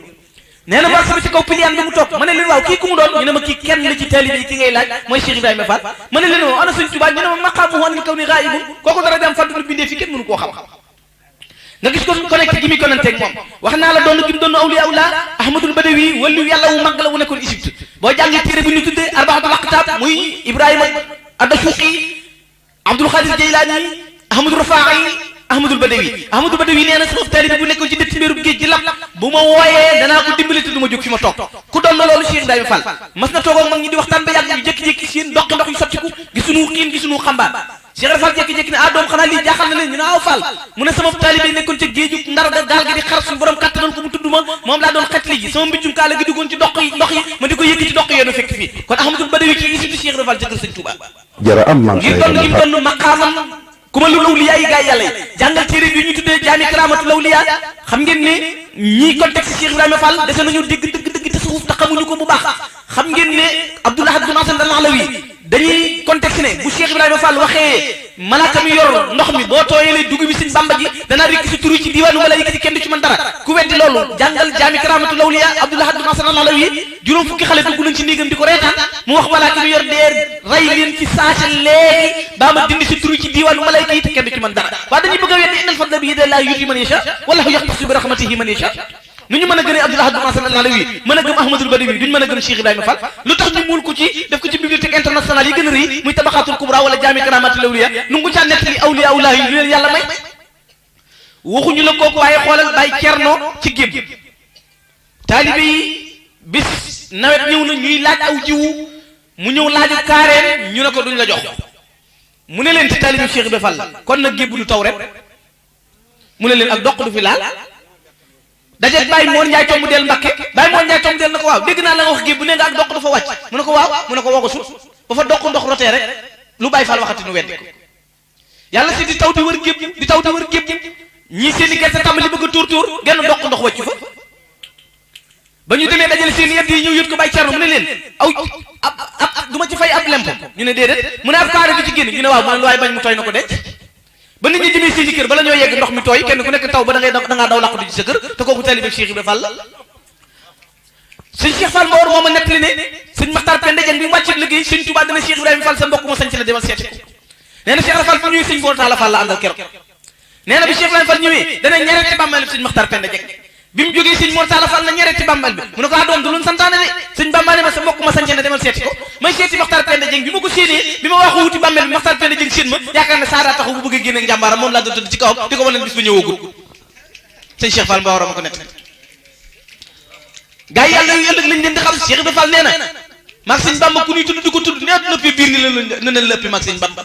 nee na ma sama ci kaw piliyaan bi mu toog ma ne leen waaw kii ku mu doon ñu ne ma kii kenn la ci taalibe yi ki ngay laaj mooy Cheikh Ibrahima Fall ma ne leen waaw ana Sëñ Tuubaa ñu ne ma maqaamu anil kawni ghaibun kooku dara dem fàttali bindee fi kenn mënu koo xam nga gis ko connecté gi muy connecté ak moom wax naa la doon gi mu doon awliya Ahmadul Badawi wàllu yàlla wu mag la wu nekkoon Égypte boo jàngee téere bi ñu tuddee arbaatul aqtaab muy Ibrahima ad-Dasuuqi Abdul Xaadir Jaylaani Ahmadul Rafaa'i Ahmadul Badawi nee na sama taalibe bu nekkoon ci dëkk mbéerub géej gi lap bu ma wooyee danaa ko dimbali te du ma jóg fi ma toog ku doon na loolu Cheikh Ibrahima Fall mas na toog ak mag ñi di waxtaan ba yàgg ñu jékki-jékki seen ndox yu sottiku gisuñu xiin gisuñu xambaan Cheikh Rafal jékki-jékki ne doom xanaa lii jaaxal na leen ñu ne aw Fall mu ne sama taalibe nekkoon ca géeju ndar ga gaal gi di xar suñu borom kattanal ko mu tudd ma moom laa doon xetli ji sama mbiccum kaala gi duggoon ci ndox yi ma di ko yëkk ci ndox yéenu fekk fii kon Ahmadul Badawi ci Égypte Cheikh Rafal jëkkër Sëñ Tuubaa jara am maam ngir doon gi doon maqaamam ku ma lu lawliyaa yi gaa yàlla yi jàngal téere bi ñu tuddee jaami karaamatu lawliyaa xam ngeen ne ñii contexte Cheikh Ibrahima Fall dese nañu dëgg tasawuf te xamuñu ko bu baax xam ngeen ne Abdul Ahad bin Hasan al-Alawi dañuy contexte ne bu Cheikh Ibrahima Fall waxee malaaka mi yor ndox mi boo tooyelee dugub bi Sëñ Bamba ji danaa rekk si turu ci diwaanu wala yëkkati kenn du ci mën dara ku weddi loolu jàngal jaami karaamatu lawliya Abdul Ahad bin Hasan al-Alawi juróom fukki xale dugg nañ ci néegam di ko reetaan mu wax malaaka mi yor dee ray leen ci saasa léegi baa ma dindi si turu ci diwaanu malayka yi te kenn du ci mën dara waaye dañuy bëgg a weddi innal fadla bi yadillaahi yu'tiihi man yashaa wallahu yaxtassu bi rahmatihi man yashaa nu ñu mën a gënee Abdul Ahad bin Hasan al-Alawi mën a gëm Ahmadul Badawi duñ mën a gëm Cheikh Ibrahima Fall lu tax ñu muul ko ci def ko ci bibliothèque internationale yi gën a rëy muy tabaxaatul kubra wala jaami karaamatul awliya nu ngu caa nettali awliya ullahi lu leen yàlla may waxuñu la kooku waaye xoolal Baye Cerno ci gébb taalibe yi bis nawet ñëw na ñuy laaj aw jiwu mu ñëw laaju kaareen ñu ne ko duñ la jox mu ne leen ci taalibe Cheikh Ibra Fall kon nag gébb du taw rek mu ne leen ak doq du fi laal dajeeg Baye Moon Njaay tomb del Mbakke Baye Moon Njaay tomb del na ko waaw dégg naa la nga wax gébb ne nga ak doq dafa wàcc mu ne ko waaw mu ne ko woo ko su ba fa doq ndox rotee rek lu Baye Fall waxati nu weddi ko yàlla si di taw di wër gébb di taw di wër gébb ñii seen i gerte tàmbali bëgg a tuur genn doq ndox wàccu fa ba ñu demee dajale seen yedd yi ñëw yët ko Baye Cerno mu ne leen aw ab du ma ci fay ab lempo ñu ne déedéet mu ne ab kaare bi ci génn ñu ne waaw mu ne lu waay bañ mu tooy na ko denc ba nit ñi jëmee seen i kër bala ñoo yegg ndox mi tooy kenn ku nekk taw ba da ngaa daw làqu di ci sa kër te kooku taalibe Cheikh Ibra Fall sëñ Cheikh Fall Mbawar moo ma nettali ne sëñ Maxtaar Penda Jeng bi mu wàcc liggéey sëñ Tuubaa dana Cheikh Ibrahima Fall sa mbokk ma sañ ci la demal seeti ko nee na Cheikh Ibra Fall fu ñëwee sëñ Boor Taala Fall la àndal keroog nee na bi Cheikh Ibrahima Fall ñëwee dana ñere ci bàmmeel bi sëñ Maxtaar Penda Jeng bi mu jógee sëñ Mor Taala Fall na ñere ci bàmmeel bi mu ne ko doom du luñ santaane de sëñ Bamba ne ma sa mbokk ma sañ na demal seeti ko may seeti Maxtaar Penda Jeng bi ma ko séenee bi ma waxu wuti bàmmeel bi Maxtaar Penda Jeng séen ma yaakaar ne saara taxu bu bëggee génne njàmbaaram moom laa doon tëdd ci kawam di ko wane bis ba ñëwagul sëñ Cheikh Fall Mbawar ma ko nekk gaa yi yàlla yu ëllëg lañ leen di xam Cheikh Ibra Fall nee na maag sëñ Bamba ku ñuy tudd di ko tudd ne lëppi biir ni la lëppi maag sëñ Bamba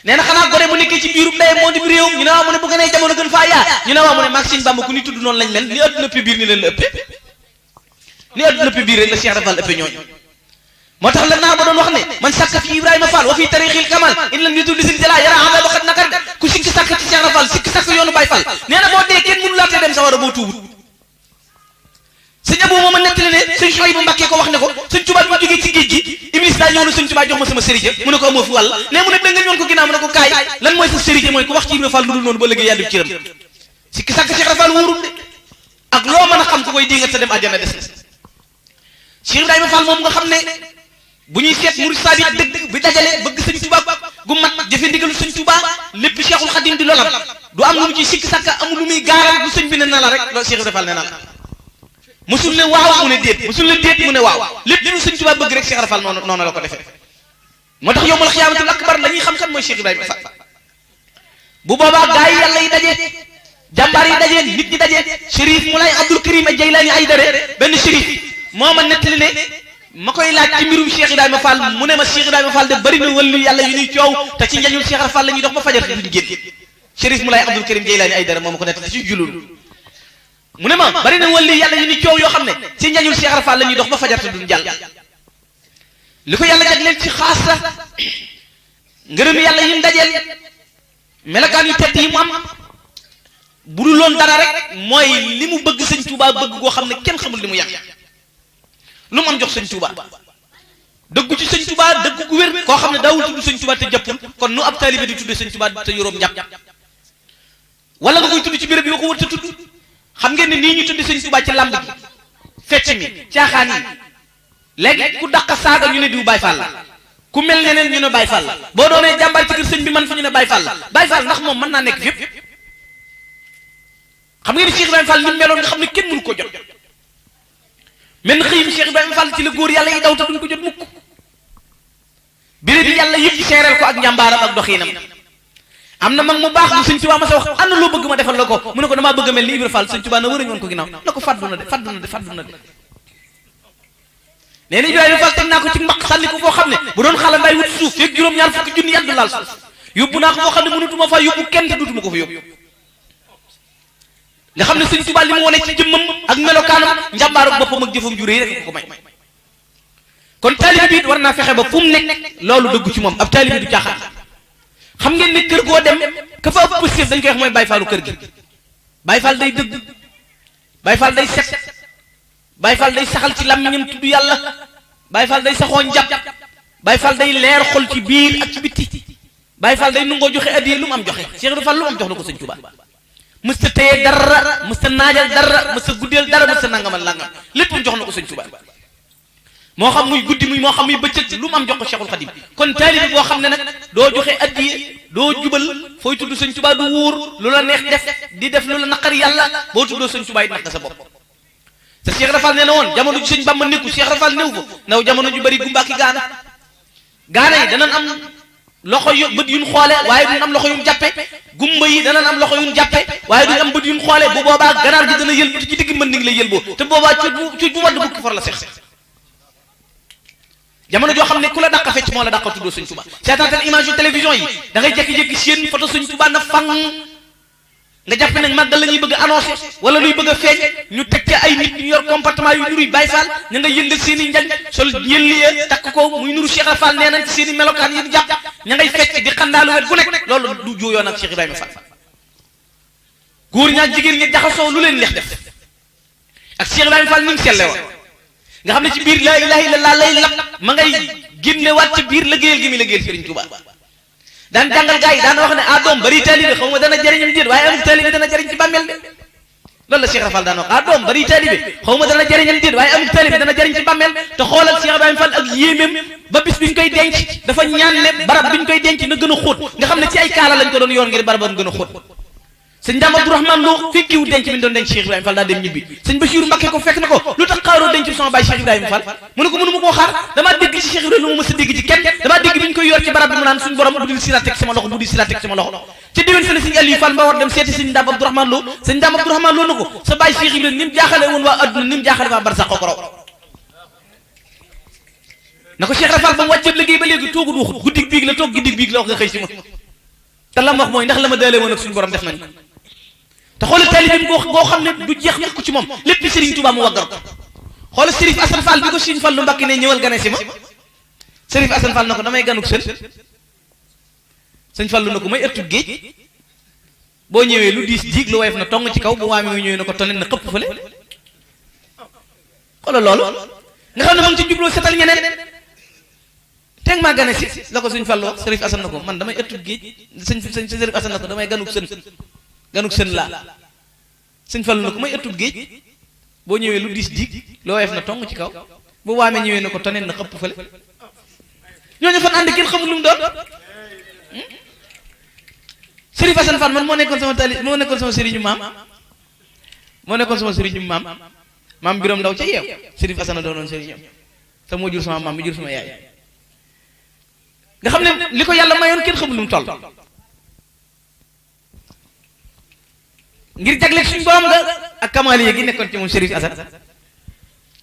nee na xanaa gore mu nekkee ci biirum ndeyam moo di réewam ñu ne waaw mu ne bu gënee jamono gën faa yaa ñu ne waaw mu ne maag sëñ Bamba ku ñuy tudd noonu lañ mel ni adduna ëppi biir ni leen la ëppee ni adduna ëppi biir rek la Cheikh Ibra Fall ëppee ñooñu moo tax la naa ba doon wax ne man sàkk fi Ibrahima Fall wa fi tarixil kamal in lam yutu lisil jala yara anda baxat nakar ku sikki sàkk ci Cheikh Ibra Fall sikki sàkk yoonu Baye Fall nee na boo dee kenn mënu laatee dem sa war a boo tuubut sëñ Abou mooma nettali ne sëñ Souhaïbou Mbacké ko wax ne ko sëñ Tuubaa bi ma jógee ci géej gi Iblis daa ñëw na sëñ Tuubaa jox ma sama sëriñ mu ne ko amoo fi wàll ne mu ne da nga ñoon ko ginnaaw mu ne ko kaay lan mooy sa sëriñ mooy ku wax ci Ibra Fall lu dul noonu ba léegi yàlla cëram sikki sàkk Cheikh Ibra Fall wóorul de ak loo mën a xam ku koy dingat sa dem àjjana des na Cheikh Ibrahima Fall moom nga xam ne bu ñuy seet murid sadiq dëgg bi dajale bëgg sëñ Tuubaa gu mat jëfe ndigalu sëñ Tuubaa lépp Cheikhul Khadim di lolam du am lu mu ci sikki sàkk amul lu muy gaaral bu sëñ bi ne na la rek loolu Cheikh Ibrahima Fall ne na la musul ne waaw mu ne déet musul ne déet mu ne waaw lépp lu sëñ Tuubaa bëgg rek Cheikh Ibra Fall noonu la ko defee moo tax yowmal xiyaamatul akbar la ñuy xam kan mooy Cheikh Ibrahima Fall bu boobaa gaa yi yàlla yi daje jàmbaar yi daje nit ñi daje Chérif Moulay Abdoul Karim a Jaylaani ay dare benn Chérif moo ma nettali ne ma koy laaj ci mbirum Cheikh Ibrahima Fall mu ne ma Cheikh Ibrahima Fall de bëri na wàllu yàlla yu ñuy coow te ci njañul Cheikh Ibra Fall la ñuy dox ba fajar duñ génn Chérif Moulay Abdoul Karim Jaylaani ay dare moo ma ko nettali ci julul mu ne ma bari na wàllu yàlla yu ni coow yoo xam ne ci njañul Cheikh Ibra Fall la ñuy dox ba fajar te duñ jàll li ko yàlla jagleel ci xaasa ngërëm yàlla yi mu dajeel melakaan yu tedd yi mu am bu dul loon dara rek mooy li mu bëgg sëñ Touba bëgg goo xam ne kenn xamul li mu yàq lu mu am jox sëñ Touba dëggu ci sëñ Touba dëggu gu wér koo xam ne daawul tudd sëñ Touba te jàppul kon nu ab taalibe di tudd sëñ Touba te yoroom njàpp wala nga koy tudd ci béréb yi ko wër te tudd xam ngeen ne nii ñu tudd sëñ Tuubaa ci làmb gi fecc mi caaxaan yi léegi ku dàq saaga ñu ne diw Baye Fall la ku mel neneen ñu ne Baye Fall la boo doonee jàmbaar ci kër sëñ bi man fa ñu ne Baye Fall la Baye Fall ndax moom mën naa nekk fépp xam ngeen ne Cheikh Ibrahima Fall ni mu meloon nga xam ne kenn mënu ko jot mel na xëyim Cheikh Ibrahima Fall ci la góor yàlla yi daw te duñ ko jot mukk béréb bi yàlla yëpp seereel ko ak njàmbaaram ak doxiinam am na mag mu baax bu sëñ Tuubaa ma sa wax ana loo bëgg ma defal la ko mu ne ko damaa bëgg a mel ni Ibra Fall sëñ Tuubaa na wër a ñoon ko ginnaaw na ko fàddu na de nee na Ibrahima Fall teg naa ko ci mbaq sànni ko foo xam ne bu doon xala mbay wut suuf fekk juróom-ñaar fukki junni yàddu laal suuf yóbbu naa ko foo xam ne mënutuma fa yóbbu kenn te dutuma ko fa yóbbu nga xam ne sëñ Tuubaa li mu wone ci jëmmam ak melokaanam njàmbaaru boppam ak jëfam ju réy rek ko may kon taalibe bi war naa fexe ba fu mu nekk loolu dëgg ci moom ab taalibe du caaxaan xam ngeen ne kër goo dem ka fa ëpp positif dañ koy wax mooy Baye Fallu kër gi Baye Fall day dëgg Baye Fall day set Baye Fall day saxal ci làmmiñam tudd yàlla Baye Fall day saxoo njàpp Baye Fall day leer xol ci biir ak ci bitti Baye Fall day nungoo joxe addiya lu mu am joxe Cheikh Ibra Fall lu mu am jox na ko sëñ Tuubaa mësta téye dara mësta naajal dara mësta guddeel dara mësta nangamal langam lépp jox na ko sëñ Tuubaa moo xam muy guddi moo xam muy bëccëg lu mu am jox ko Cheikhul Khadim kon taalibe boo xam ne nag doo joxe addiya doo jubal fooy tudd sëñ Tuubaa du wóor lu la neex def di def lu la naqari yàlla boo tuddoo sëñ Tuubaa it nax nga sa bopp te Cheikh Ibra Fall nee na woon jamono ju sëñ Bamba nekku Cheikh Ibra Fall néew ko ndaw jamono ju bari gumbaaki gaana yi danañ am loxo yu bët yuñ xoole waaye duñ am loxo yuñ jàppe gumba yi danañ am loxo yuñ jàppe waaye duñ am bët yuñ xoole bu boobaa ganaar gi dana yëlbatu ci digg mën ni ngi lay yëlboo te boobaa cuuj bu wadd bukki for la seex jamono joo xam ne ku la dàq fecc moo la dàq tuddoo Sëñ Tuubaa seetaatal image yu télévision yi da ngay jékki-jékki seen photo Sëñ Tuubaa na fang nga jàpp nag màggal la ñuy bëgg a annoncé wala luy bëgg a feeñ ñu teg ci ay nit ñu yor comportement yu nuruy Baay Faal ña nga yëngal seen i njañ sol yëlliye takk ko muy nuru Cheikh Fall nee nañ ci seen i melokaan yi di jàpp ña ngay fecc di xandaalu wet gu nekk loolu du jooyoon ak Cheikh Ibrahima Fall góor ñaak jigéen ñi jaxasoo lu leen neex def ak Cheikh Ibrahima Fall ni mu selle woon nga xam ne ci biir laa ilaha illallah lay lap ma ngay génnewaat ci biir liggéeyal gi mi liggéeyal Sëriñ Tuubaa daan jàngal gars yi daan wax ne doom bari taalibe xaw ma dana jëriñam déet waaye amul taalibe dana jëriñ ci bàmmeel de loolu la Cheikh Rafal daan wax doom bari taalibe xaw ma dana jëriñam déet waaye amul taalibe dana jëriñ ci bàmmeel te xoolal Cheikh Ibrahima Fall ak yéeméem ba bis biñ koy denc dafa ñaan ne barab biñ koy denc na gën a xóot nga xam ne ci ay kaala lañ ko doon yoon ngir barabam gën a xóot sëñ Daam Abdourahmane Lo fekkiwu denc bi ñu doon denc Cheikh Ibrahima Fall daa dem ñibbi sëñ Bachir Mbacké ko fekk na ko lu tax xaaroo denc sama baay Cheikh Ibrahima Fall mu ne ko mënu ma koo xaar damaa dégg ci Cheikh Ibrahima lu ma mës a dégg ci kenn damaa dégg bi ñu koy yor ci barab bi mu naan suñu borom bu dul sila teg sama loxo bu dul sila teg sama loxo ci déwén sa la sëñ Aliou Fall ba war dem seeti sëñ Daam Abdourahmane Lo sëñ Daam Abdourahmane Lo na ko sa baay Cheikh Ibrahima ni mu jaaxale woon waa adduna ni mu jaaxale waa barsàq ko raw na ko Cheikh Rafal ba mu wàccee liggéey ba léegi toogu du waxut guddig biig la toog guddig biig la wax nga xëy si ma te la mu wax mooy ndax la ma daale woon ak suñu borom def nañ te xoolal taalibeem goo xam ne du jeex mukk ci moom lépp Serigne Touba mu waggar ko xoolal Serif Assane Fall bi ko Serigne Fall lu Mbàkke ne ñëwal gane si ma Serif Assane Fall na ko damay ganuk sëñ Fallu na ko may ëttub géej boo ñëwee lu diis diig lu woyof na tong ci kaw bu waame muy ñëwee na ko tonen na xëpp fële xoolal loolu nga xam ne moom ci jubloo setal ñeneen teg maa gane si la ko sëñ Fallu wax Serif Assane na ko man damay ëttub géej sëñ Serif Assane na ko damay ganuk sën laa sëñ Fallu na ko may ëttub géej boo ñëwee lu diis diig lu woyof na tong ci kaw bu waame ñëwee na ko tonen na xëpp fële ñooñu fan ànd kenn xamul lu mu doon Serif Assane Fall man moo nekkoon sama sëriñu maam Biram Ndaw ca yeew Serif Assane doonoon sëriñam te moo jur sama maam mi jur sama yaay nga xam ne li ko yàlla mayoon kenn xamul lu mu toll ngir jagleeg suñu borom nga ak kamaali yi gi nekkoon ci moom Serif Assane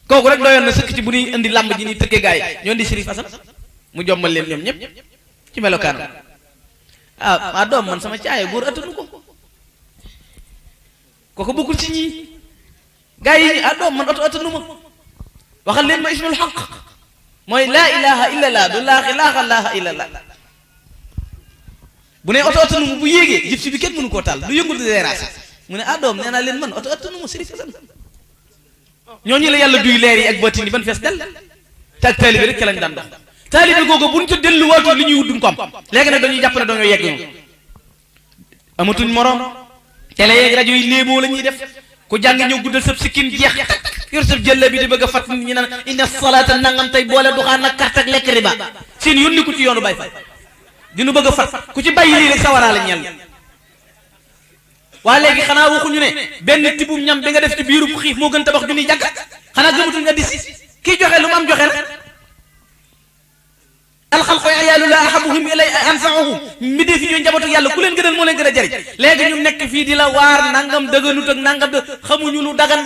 kooku rek doyoon na sëkk ci bu ñuy indi làmb ji ni tëggee gaay ñoo indi Serif Assane mu jombal leen ñoom ñëpp ci melokaanam maa doom man sama caaye buur attanu ko kooku bokkul ci ñii gars yi doom man oto attanu ma waxal leen ma ismul xaq mooy laa ilaha illallah du laaha illallah bu ne oto attanu ma bu yéegee jib si bi kenn mënu koo taal du yëngu di déranger mu ne doom nee naa leen man oto attanu ma Serif Assane ñooñu la yàlla duy leer yi ak bëtin yi ban fees del te ak taalibe rek ca lañ daan dox taalibe googu buñ ca delluwaatoo li ñuy wut duñ ko am léegi nag dañuy jàpp ne dañoo yegg ñu amatuñ morom télé yeeg rajo yi léeboo la ñuy def ku jàng ñëw guddal sab sikkin jeex yor sab jëlle bi di bëgg a fat nit ñi naan inna salaata nangam tey boole duxaan ak carte ak lekk riba seen yónni ku ci yoonu Baay Faal dinu bëgg a fat ku ci bàyyi lii rek sawaraa la ñel waa léegi xanaa waxuñu ne benn tibum ñam bi nga def ci biiru xiif moo gën tabax junniy jàkk xanaa gëmatuñ nga dis kii joxe lu mu am joxe rek alxalqu ayaalullah ahabuhum ilay anfa'uhum mi dee fi ñooy njabootu yàlla ku leen gënal moo leen gën a jariñ léegi ñu nekk fii di la waar nangam dëgganut ak nangam de xamuñu lu dagan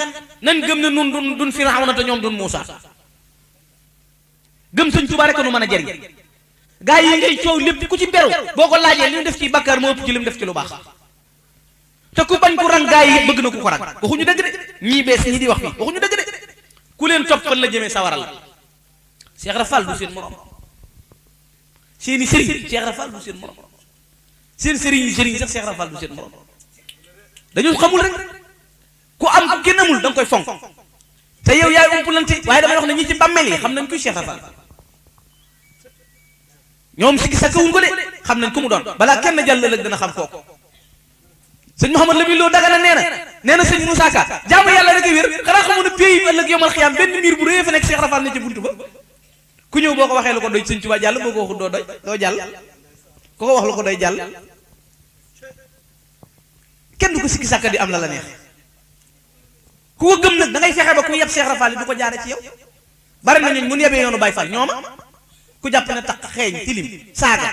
nan gëm ne nun dun Firawna te ñoom dun Muusa gëm Sëñ Tuubaa rek nu mën a jariñ gaa yi ngay coow lépp ku ci beru boo ko laajee li mu def ci bàkkaar moo ëpp ci li mu def ci lu baax te ku bañ ku rang gaa yi bëgg na ku ko rang waxuñu dëgg de ñii bees ñii di wax fii waxuñu dëgg de ku leen topp fan la jëmee sawaral Cheikh Rafal du seen morom seeni sëriñ Cheikh Rafal du seen morom seen sëriñ sax Cheikh Rafal du seen morom dañu xamul rek ku am ku kenn amul da nga koy fonk te yow yaay umpulante waaye damay wax ne ñi ci bàmmeel yi xam nañ kuy Cheikh Rafal ñoom si gis wuñ ko de xam nañ ku mu doon balaa kenn jàll ëllëg dana xam kooku sëñ Mouhamad Lamine Lo Dagana nee na sëñ Moussa Ka jaamu yàlla rek a wér xanaa xamu ne pays ëllëg yomal xiyaam benn miir bu rëy fa nekk Cheikh Rafal ne ci buntu ba ku ñëw boo ko waxee lu ko doy Sëñ Tuubaa jàll boo ko waxul doo jàll ku ko wax lu ko doy jàll kenn du ko sikki sàkka di am la neex ku ko gëm nag da ngay fexe ba ku yeb Cheikh Rafal yi du ko jaare ci yow bari na ñooñ mun yebee yoonu Baay Fall ñooma ku jàpp ne tax xeeñ tilim saaga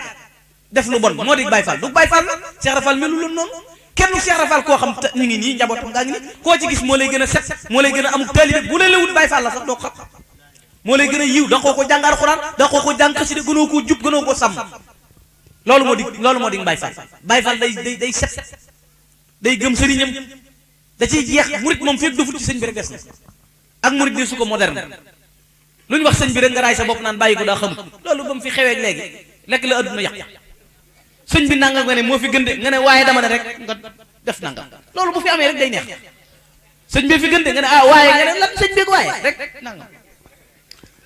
def lu bon moo di Baye Fall du Baye Fall la Cheikh Rafal melu loon noonu kenn Cheikh Rafal koo xam ñu ngi nii njabootam ngaa ngi nii koo ci gis moo lay gën a set moo lay gën a amuk taalibe bu la lewut Baye Fall la sax doo xam moo lay gën a yiw da ko jàng Alxuraan da ko jàng xasida gënoo koo jub gënoo koo sàmm loolu moo di Baye Fall Baye Fall day set day gëm sëriñam da ciy jeex murit moom fépp dofut ci sëñ bi rek des na ak murit de su ko moderne lu ñu wax sëñ bi rek nga raay sa bopp naan bàyyi ko daa xamut loolu ba mu fi xewee léegi lekk la adduna yàq sëñ bi nangam nga ne moo fi gën de nga ne waaye dama ne rek nga def nangam loolu bu fi amee rek day neex sëñ bi fi gën de nga ne waaye nga ne lan sëñ bi waaye rek nangam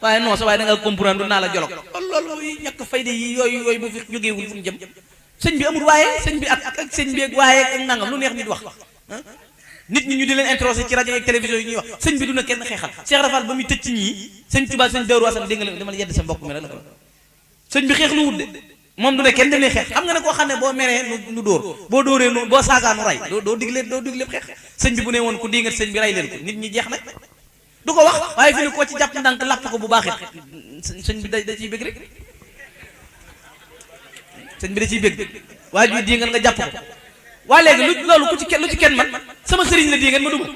waaye non sa waaye da nga comprendre naa la jolog loolu ñàkk fayda yi yooyu bu fi jógeewul fu ñu jëm sëñ bi amul waaye sëñ bi ak sëñ bi ak waaye ak nangam lu neex nit wax nit ñi ñu di leen introsé ci rajo ak télévision yi ñuy wax sëñ bi du na kenn xeexal Cheikh Rafal ba muy tëj ci ñii sëñ Tuubaa sëñ Daaru Asan dégg nga dama la yedd sa mbokk mi rek la ko sëñ bi xeex lu wut de moom du ne kenn demee xeex xam nga ne koo xam ne boo meree nu dóor boo dóoree nu boo saagaanu ray doo digle xeex sëñ bi bu ne woon ku dingat sëñ bi ray leen ko nit ñi jeex na du ko wax waaye fi ne koo ci jàpp ndànk làpp ko bu baaxit sëñ bi da ciy bëgg rek sëñ bi da ciy bëgg waaye ju dingal nga jàpp ko waa léegi loolu lu ci kenn man sama sëriñ la dingat ma duma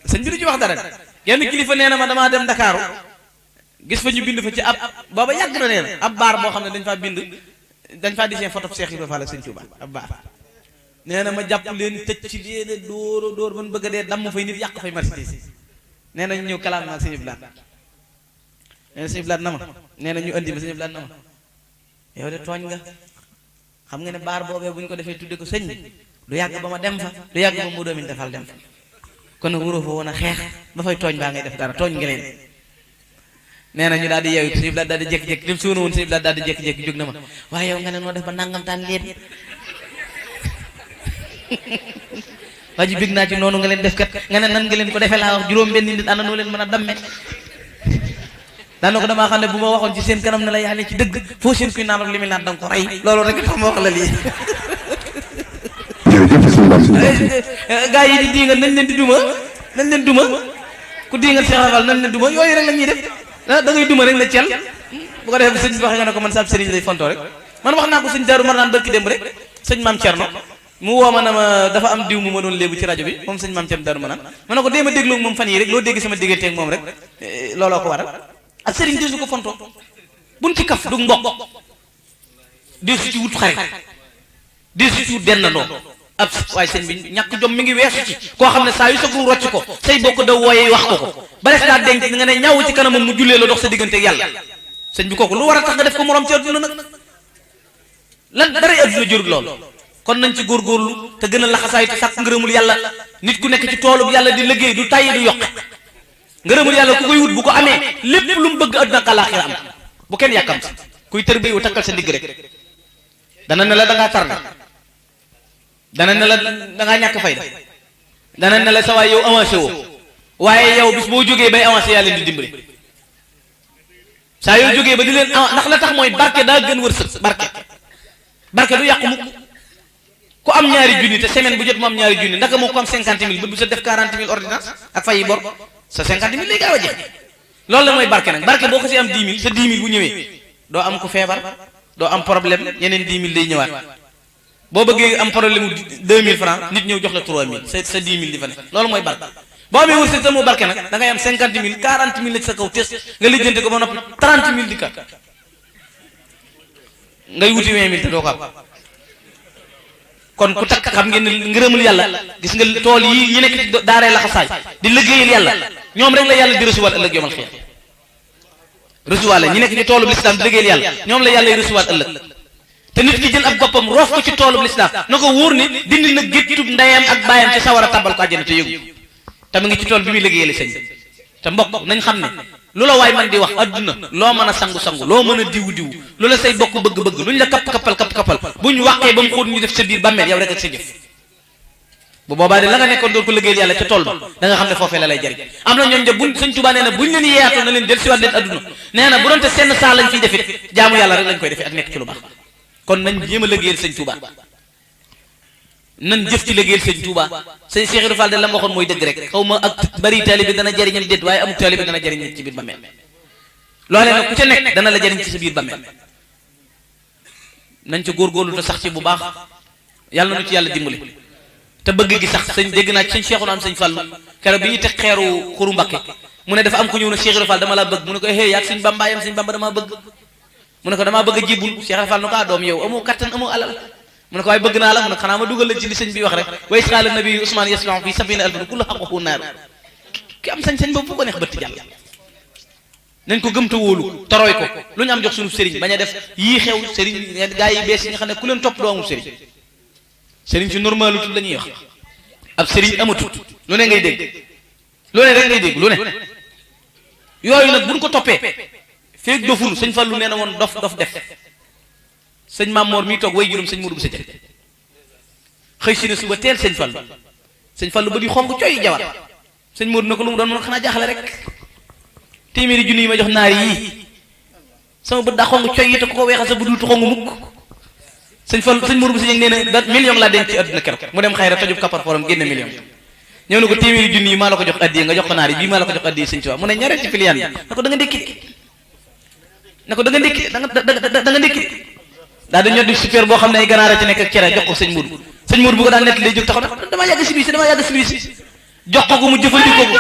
sëñ bi du ci wax dara genn kilifa nee na ma damaa dem Ndakaaru gis fa ñu bind fa ci ab booba yàgg na nee na ab baar boo xam ne dañ faa dessin photo Cheikh Ibrahima Fall ak sëñ Touba ab baar nee na ma jàpp leen tëj ci léene dóor ban bëgg a dee damm fay nit yàq fay marchandise nee na ñu ñëw kalaam ak sëñ Blaat nee na sëñ Blaat na ma nee na ñu andi ma sëñ Blaat na ma yow de tooñ nga xam nga ne baar boobee bu ñu ko defee tudde ko sëñ bi du yàgg ba ma dem fa du yàgg ba mu doomin defal dem fa kon nag wuroo fa woon a xeex ba fay tooñ baa ngay def dara tooñ nga leen nee na ñu daal di yeewu sëñ Blaat daal di jékki-jékki dem si woon sëñ Blaat daal di jékki-jékki jóg na ma waaye yow nga ne noo def ba nangamtaan leen waa ji bég naa ci noonu nga leen def kat nga ne nan nga leen ko defee laa wax juróom benn nit ana noo leen mën a damme daana ko damaa xam ne bu ma waxoon ci seen kanam ne la yaa ne ci dëgg foo seen kuy naan ak li muy naan danga ko rey loolu rek tax ma wax la lii gaa yi di diingal nañ leen di duma ku diingal Cheikh Rafal nañ leen duma yooyu rek la ñuy def da ngay duma rek la cel bu ko defee sëñ bi waxee nga ne ko man saab sëriñ lay fontoo rek man wax naa ko sëñ Daaru mar naan barki démb rek sëñ Maam Cerno mu woo ma ne ma dafa am diw mu ma doon léegu ci rajo bi moom sëñ Maam Cerno Daaru ma naan ma ne ko dee ma dégloo moom fan yi rek loo dégg sama diggante ak moom rek looloo ko waral ak sëriñ desu ko fontoo buñ ci kaf du mbokk desu ci wut xarit desu ci wut dennandoo ab waaye sëñ bi ñàkk jom mi ngi weesu ci koo xam ne saa yu sagu rocc ko say bokk da wooye wax ko ba des daa denc nga ne ñaaw ci kanamam mu jullee la dox sa diggante ak yàlla sëñ bi kooku lu war a tax nga def ko morom ci adduna nag lan dara adduna jërul lool kon nañ ci góorgóorlu te gën a laxasaay te sàkk ngërëmul yàlla nit ku nekk ci toolub yàlla di liggéey du tàyyi du yokk ngërëmul yàlla ku koy wut bu ko amee lépp lu mu bëgg àdduna ak àllaaxira am bu kenn yàkkamti kuy tër béyu takkal sa ndigg rek dana ne la da ngaa tarde dana ne la da ngaa ñàkk fayda dana ne la sa waay yow avancé woo waaye yow bis boo jógee bay avancé yaa leen di dimbali saa yoo jógee ba di leen ndax la tax mooy barke daa gën wërsëg barke du yàqu mukk ku am ñaari junni te semaine bu jot mu am ñaari junni ndaka moo ko am 50 000 ba bu sa def 40 000 ordonnance ak fay bor sa 50 000 lay gaaw a jeex loolu la mooy barke nag barke boo ko si am 10 000 sa 10 000 bu ñëwee doo am ku feebar doo am problème yeneen 10 000 day ñëwaat boo bëggee am problème 2000 francs nit ñëw jox la 3000 sa 10 000 di fa ne loolu mooy barke boo amee wërsëg sa moo barke nag da ngay am 50 000 40 000 la ci sa kaw tes nga lijjante ko ba noppi 30 000 di kat ngay wuti 20 000 te doo ko am kon ku takk xam ngeen ne ngërëmul yàlla gis nga tool yi ñu nekk ci daaree laxasaay di liggéeyal yàlla ñoom rek la yàlla di recevoir ëllëg yomal xiyam recevoir la ñi nekk ci toolub lislaam di liggéeyal yàlla ñoom la yàlla recevoir ëllëg te nit ki jël ab boppam roof ko ci toolub lislaam na ko wóor ni dindi na géttub ndeyam ak baayam ci sawar a tàbbal ko àjjana te yëgu te mu ngi ci tool bi muy liggéeyal sëñ te mbokk nañ xam ne lu la waay man di wax adduna loo mën a sangu-sangu loo mën a diwu lu la say bokk bëgg-bëgg lu ñu la kapp-kappal bu ñu wàqee ba mu xóot ñu def sa biir bàmmeel yow rek ak sa jëf bu boobaa de la nga nekkoon doon ko liggéeyal yàlla ca tool ba da nga xam ne foofee la lay jariñ am na ñoom de buñ Sëñ Tuubaa nee na buñ leen yeeyaatoo na leen del siwaat leen adduna nee na bu doonte seen saa lañ fiy defit jaamu yàlla rek lañ koy defee ak nekk ci lu baax kon nañ jéem a liggéeyal Sëñ Tuubaa nan jëf ci liggéeyal Sëñ Tuubaa sëñ Cheikh Ibra Fall de la ma waxoon mooy dëgg rek xaw ma ak bari taalibe dana jariñam déet waaye amuk taalibe dana jariñ nit ci biir bàmmeel loolee nag ku ca nekk dana la jariñ ci sa biir bàmmeel nañ ca góorgóorlu te sax ci bu baax yàlla nañu ci yàlla dimbali te bëgg gi sax sëñ dégg naa ci sëñ Cheikhouna am sëñ Fallu keroog bi ñuy teg xeeru xuru Mbakke mu ne dafa am ku ñëw na Cheikh Ibra Fall dama laa bëgg mu ne ko hey yaag sëñ Bamba yam sëñ Bamba damaa bëgg mu ne ko damaa bëgg a jibul Cheikh Ibra Fall na ko ah doom yow amoo kattan amoo alal mu ne ko waaye bëgg naa la mu ne xanaa ma dugal la ci li sëñ bi wax rek wa is qaala nabi Ousmane yasma fi sabina alfin kullu xaqahu naar ki am sañ-sañ boobu fu ko neex bëtt jàll nañ ko gëm te wóolu toroy ko lu ñu am jox suñu sëriñ bañ a def yii xew sëriñ gaa yi bees yi nga xam ne ku leen topp doo amul sëriñ sëriñ si normalu tut la ñuy wax ab sëriñ amatut lu ne ngay dégg lu ne rek ngay dégg lu ne yooyu nag buñ ko toppee feeg doful sëñ Fallu nee na woon dof def sëñ Mamoor mii toog way juróom sëñ Modou Bousso Dieng xëy si ne suba teel sëñ Fallu ba di xonq cooy jawar sëñ Modou na ko lu mu doon mën xanaa jaaxle rek téeméeri junni yi ma jox naari yii sama bët daa xonq coy yi te ko weexal sa bu dul tu xonq mukk sëñ Modou Bousso Dieng nee na million laa denc ci àdduna keroog mu dem xayra tojub kappar forum génne million ñëw na ko téeméeri junni yi maa la ko jox addiya nga jox ko naari bii maa la ko jox addiya sëñ Tuubaa mu ne ñaareel ci filiyaan bi na ko da nga ndékki na ko da nga ndékki da nga ndékki daal di ñor di super boo xam ne ay ganaar a ci nekk ak cere jox ko sëñ Modou bu ko daan nekk lay jóg taxaw na damaa yàgg si biis jox ko mu jëfandikoo ko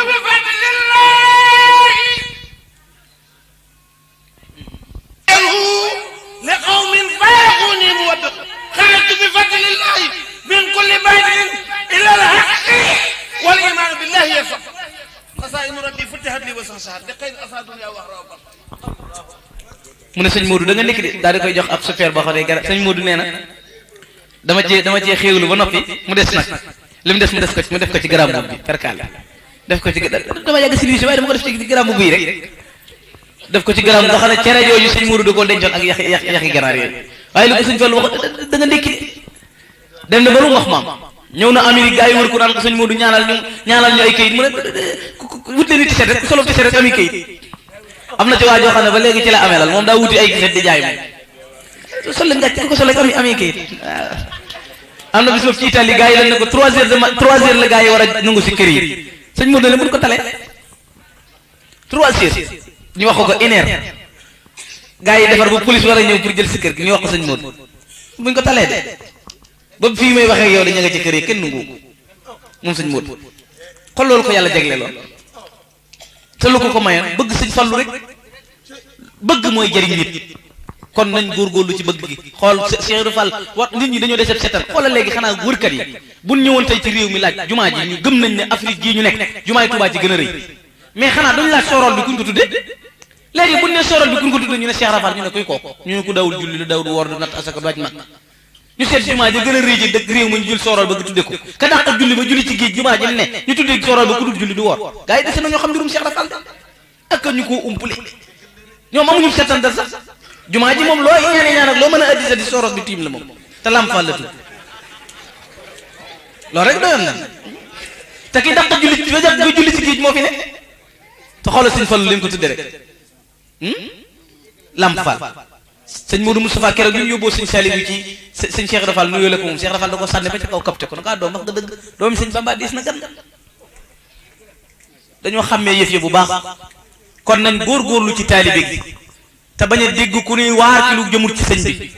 li qawmin faaquuni muwaddiq xarajtu bi fadlillahi min kulli baydin ila al-haqqi wal iman billahi yasaf xasaa'inu rabbi futihat li wa sahsahar li xayri asa dunya wa axira mu ne sëñ Modou da nga nekk de daal di koy jox ab super boo xam ne gara sëñ Modou nee na dama cee xéewlu ba noppi mu des nag li mu des mu def ko ci garam boobu bi perkaal def ko ci dama yàgg si lii waaye dama ko def ci garam boobu yi rek def ko ci garam nga xam ne cere jooju sëñ Modou da koo dencoon ak yaxi ganaar yooyu waaye li ko sëñ Fallu wax da nga ndékki dem na ba lu wax maam ñëw na Amérique gaa yi wër ko naan ko sëñ Modou ñaanal ñu ay kayit mu ne wut leen tiset rek solo tiset rek ami kayit am na ci waa joo xam ne ba léegi ci la ameelal moom daa wuti ay tiset di jaay moom sol leen gàcce ku ko sol rek ami kayit am na bis boobu ci Italie gaa yi lañ ne ko 3 heures la gaa yi war a nangu si kër yi sëñ Modou ne buñ ko talee 3 heures ñu wax ko 1 heure gaa yi defar ba police war a ñëw pour jël si kër gi ñu wax ko sëñ Modou buñ ko talee de ba fii may waxee yow dañu nga ci kër yi kenn nangu moom sëñ Modou xool loolu ko yàlla jagle lool te lu ko mayoon bëgg sëñ Fallu rek bëgg mooy jëriñ nit kon nañ góorgóorlu ci bëgg gi xool Cheikh Ibra Fall wax nit ñi dañoo deset setal xoolal léegi xanaa wërkat yi buñ ñëwoon tey ci réew mi laaj jumaa ji ñu gëm nañ ne Afrique gii ñu nekk jumaay Tuubaa ji gën a rëy mais xanaa duñ laaj sorol bi kuñ ko tudde léegi buñ ne sorol bi kuñ ko tudde ñu ne Cheikh Ibra Fall ñu ne kuy kooku ñu ne ku daawul julli lu daawul woor du natt asaka du aj mag ñu seet jumaa ji gën a rëy ji dëkk réew ma ñu jël sorol ba nga tudde ko ka dàq julli ba julli ci géej jumaa ji ne ñu tuddee sorol ba ku dul julli du woor gaa yi dese na ñoo xam mbirum Cheikh Ibra Fall ak ñu koo umpule ñoom amuñu setantal sax jumaa ji moom loo ñaan ak loo mën a addi sa di soros bi tiim la moom te Lamp Fall la tudd loolu rek doyoon na te ki dàq julli ba jàpp nga julli ci géej moo fi ne te xoolal sëñ Fallu leen ko tudde rek Lamp Fall sëñ Modou Moustapha keroog bi ñu yóbboo sëñ Saliou ci sëñ Cheikh Ibra Fall nuyoo la ko moom Cheikh Ibra Fall da ko sànni ba ca kaw kapte ko naka doom wax nga dëgg doomi sëñ Bamba diis na gan dañoo xàmmee yëf yi bu baax kon nañ góorgóorlu ci taalibe gi te bañ a dégg ku ñuy waar ci lu jëmul ci sëñ bi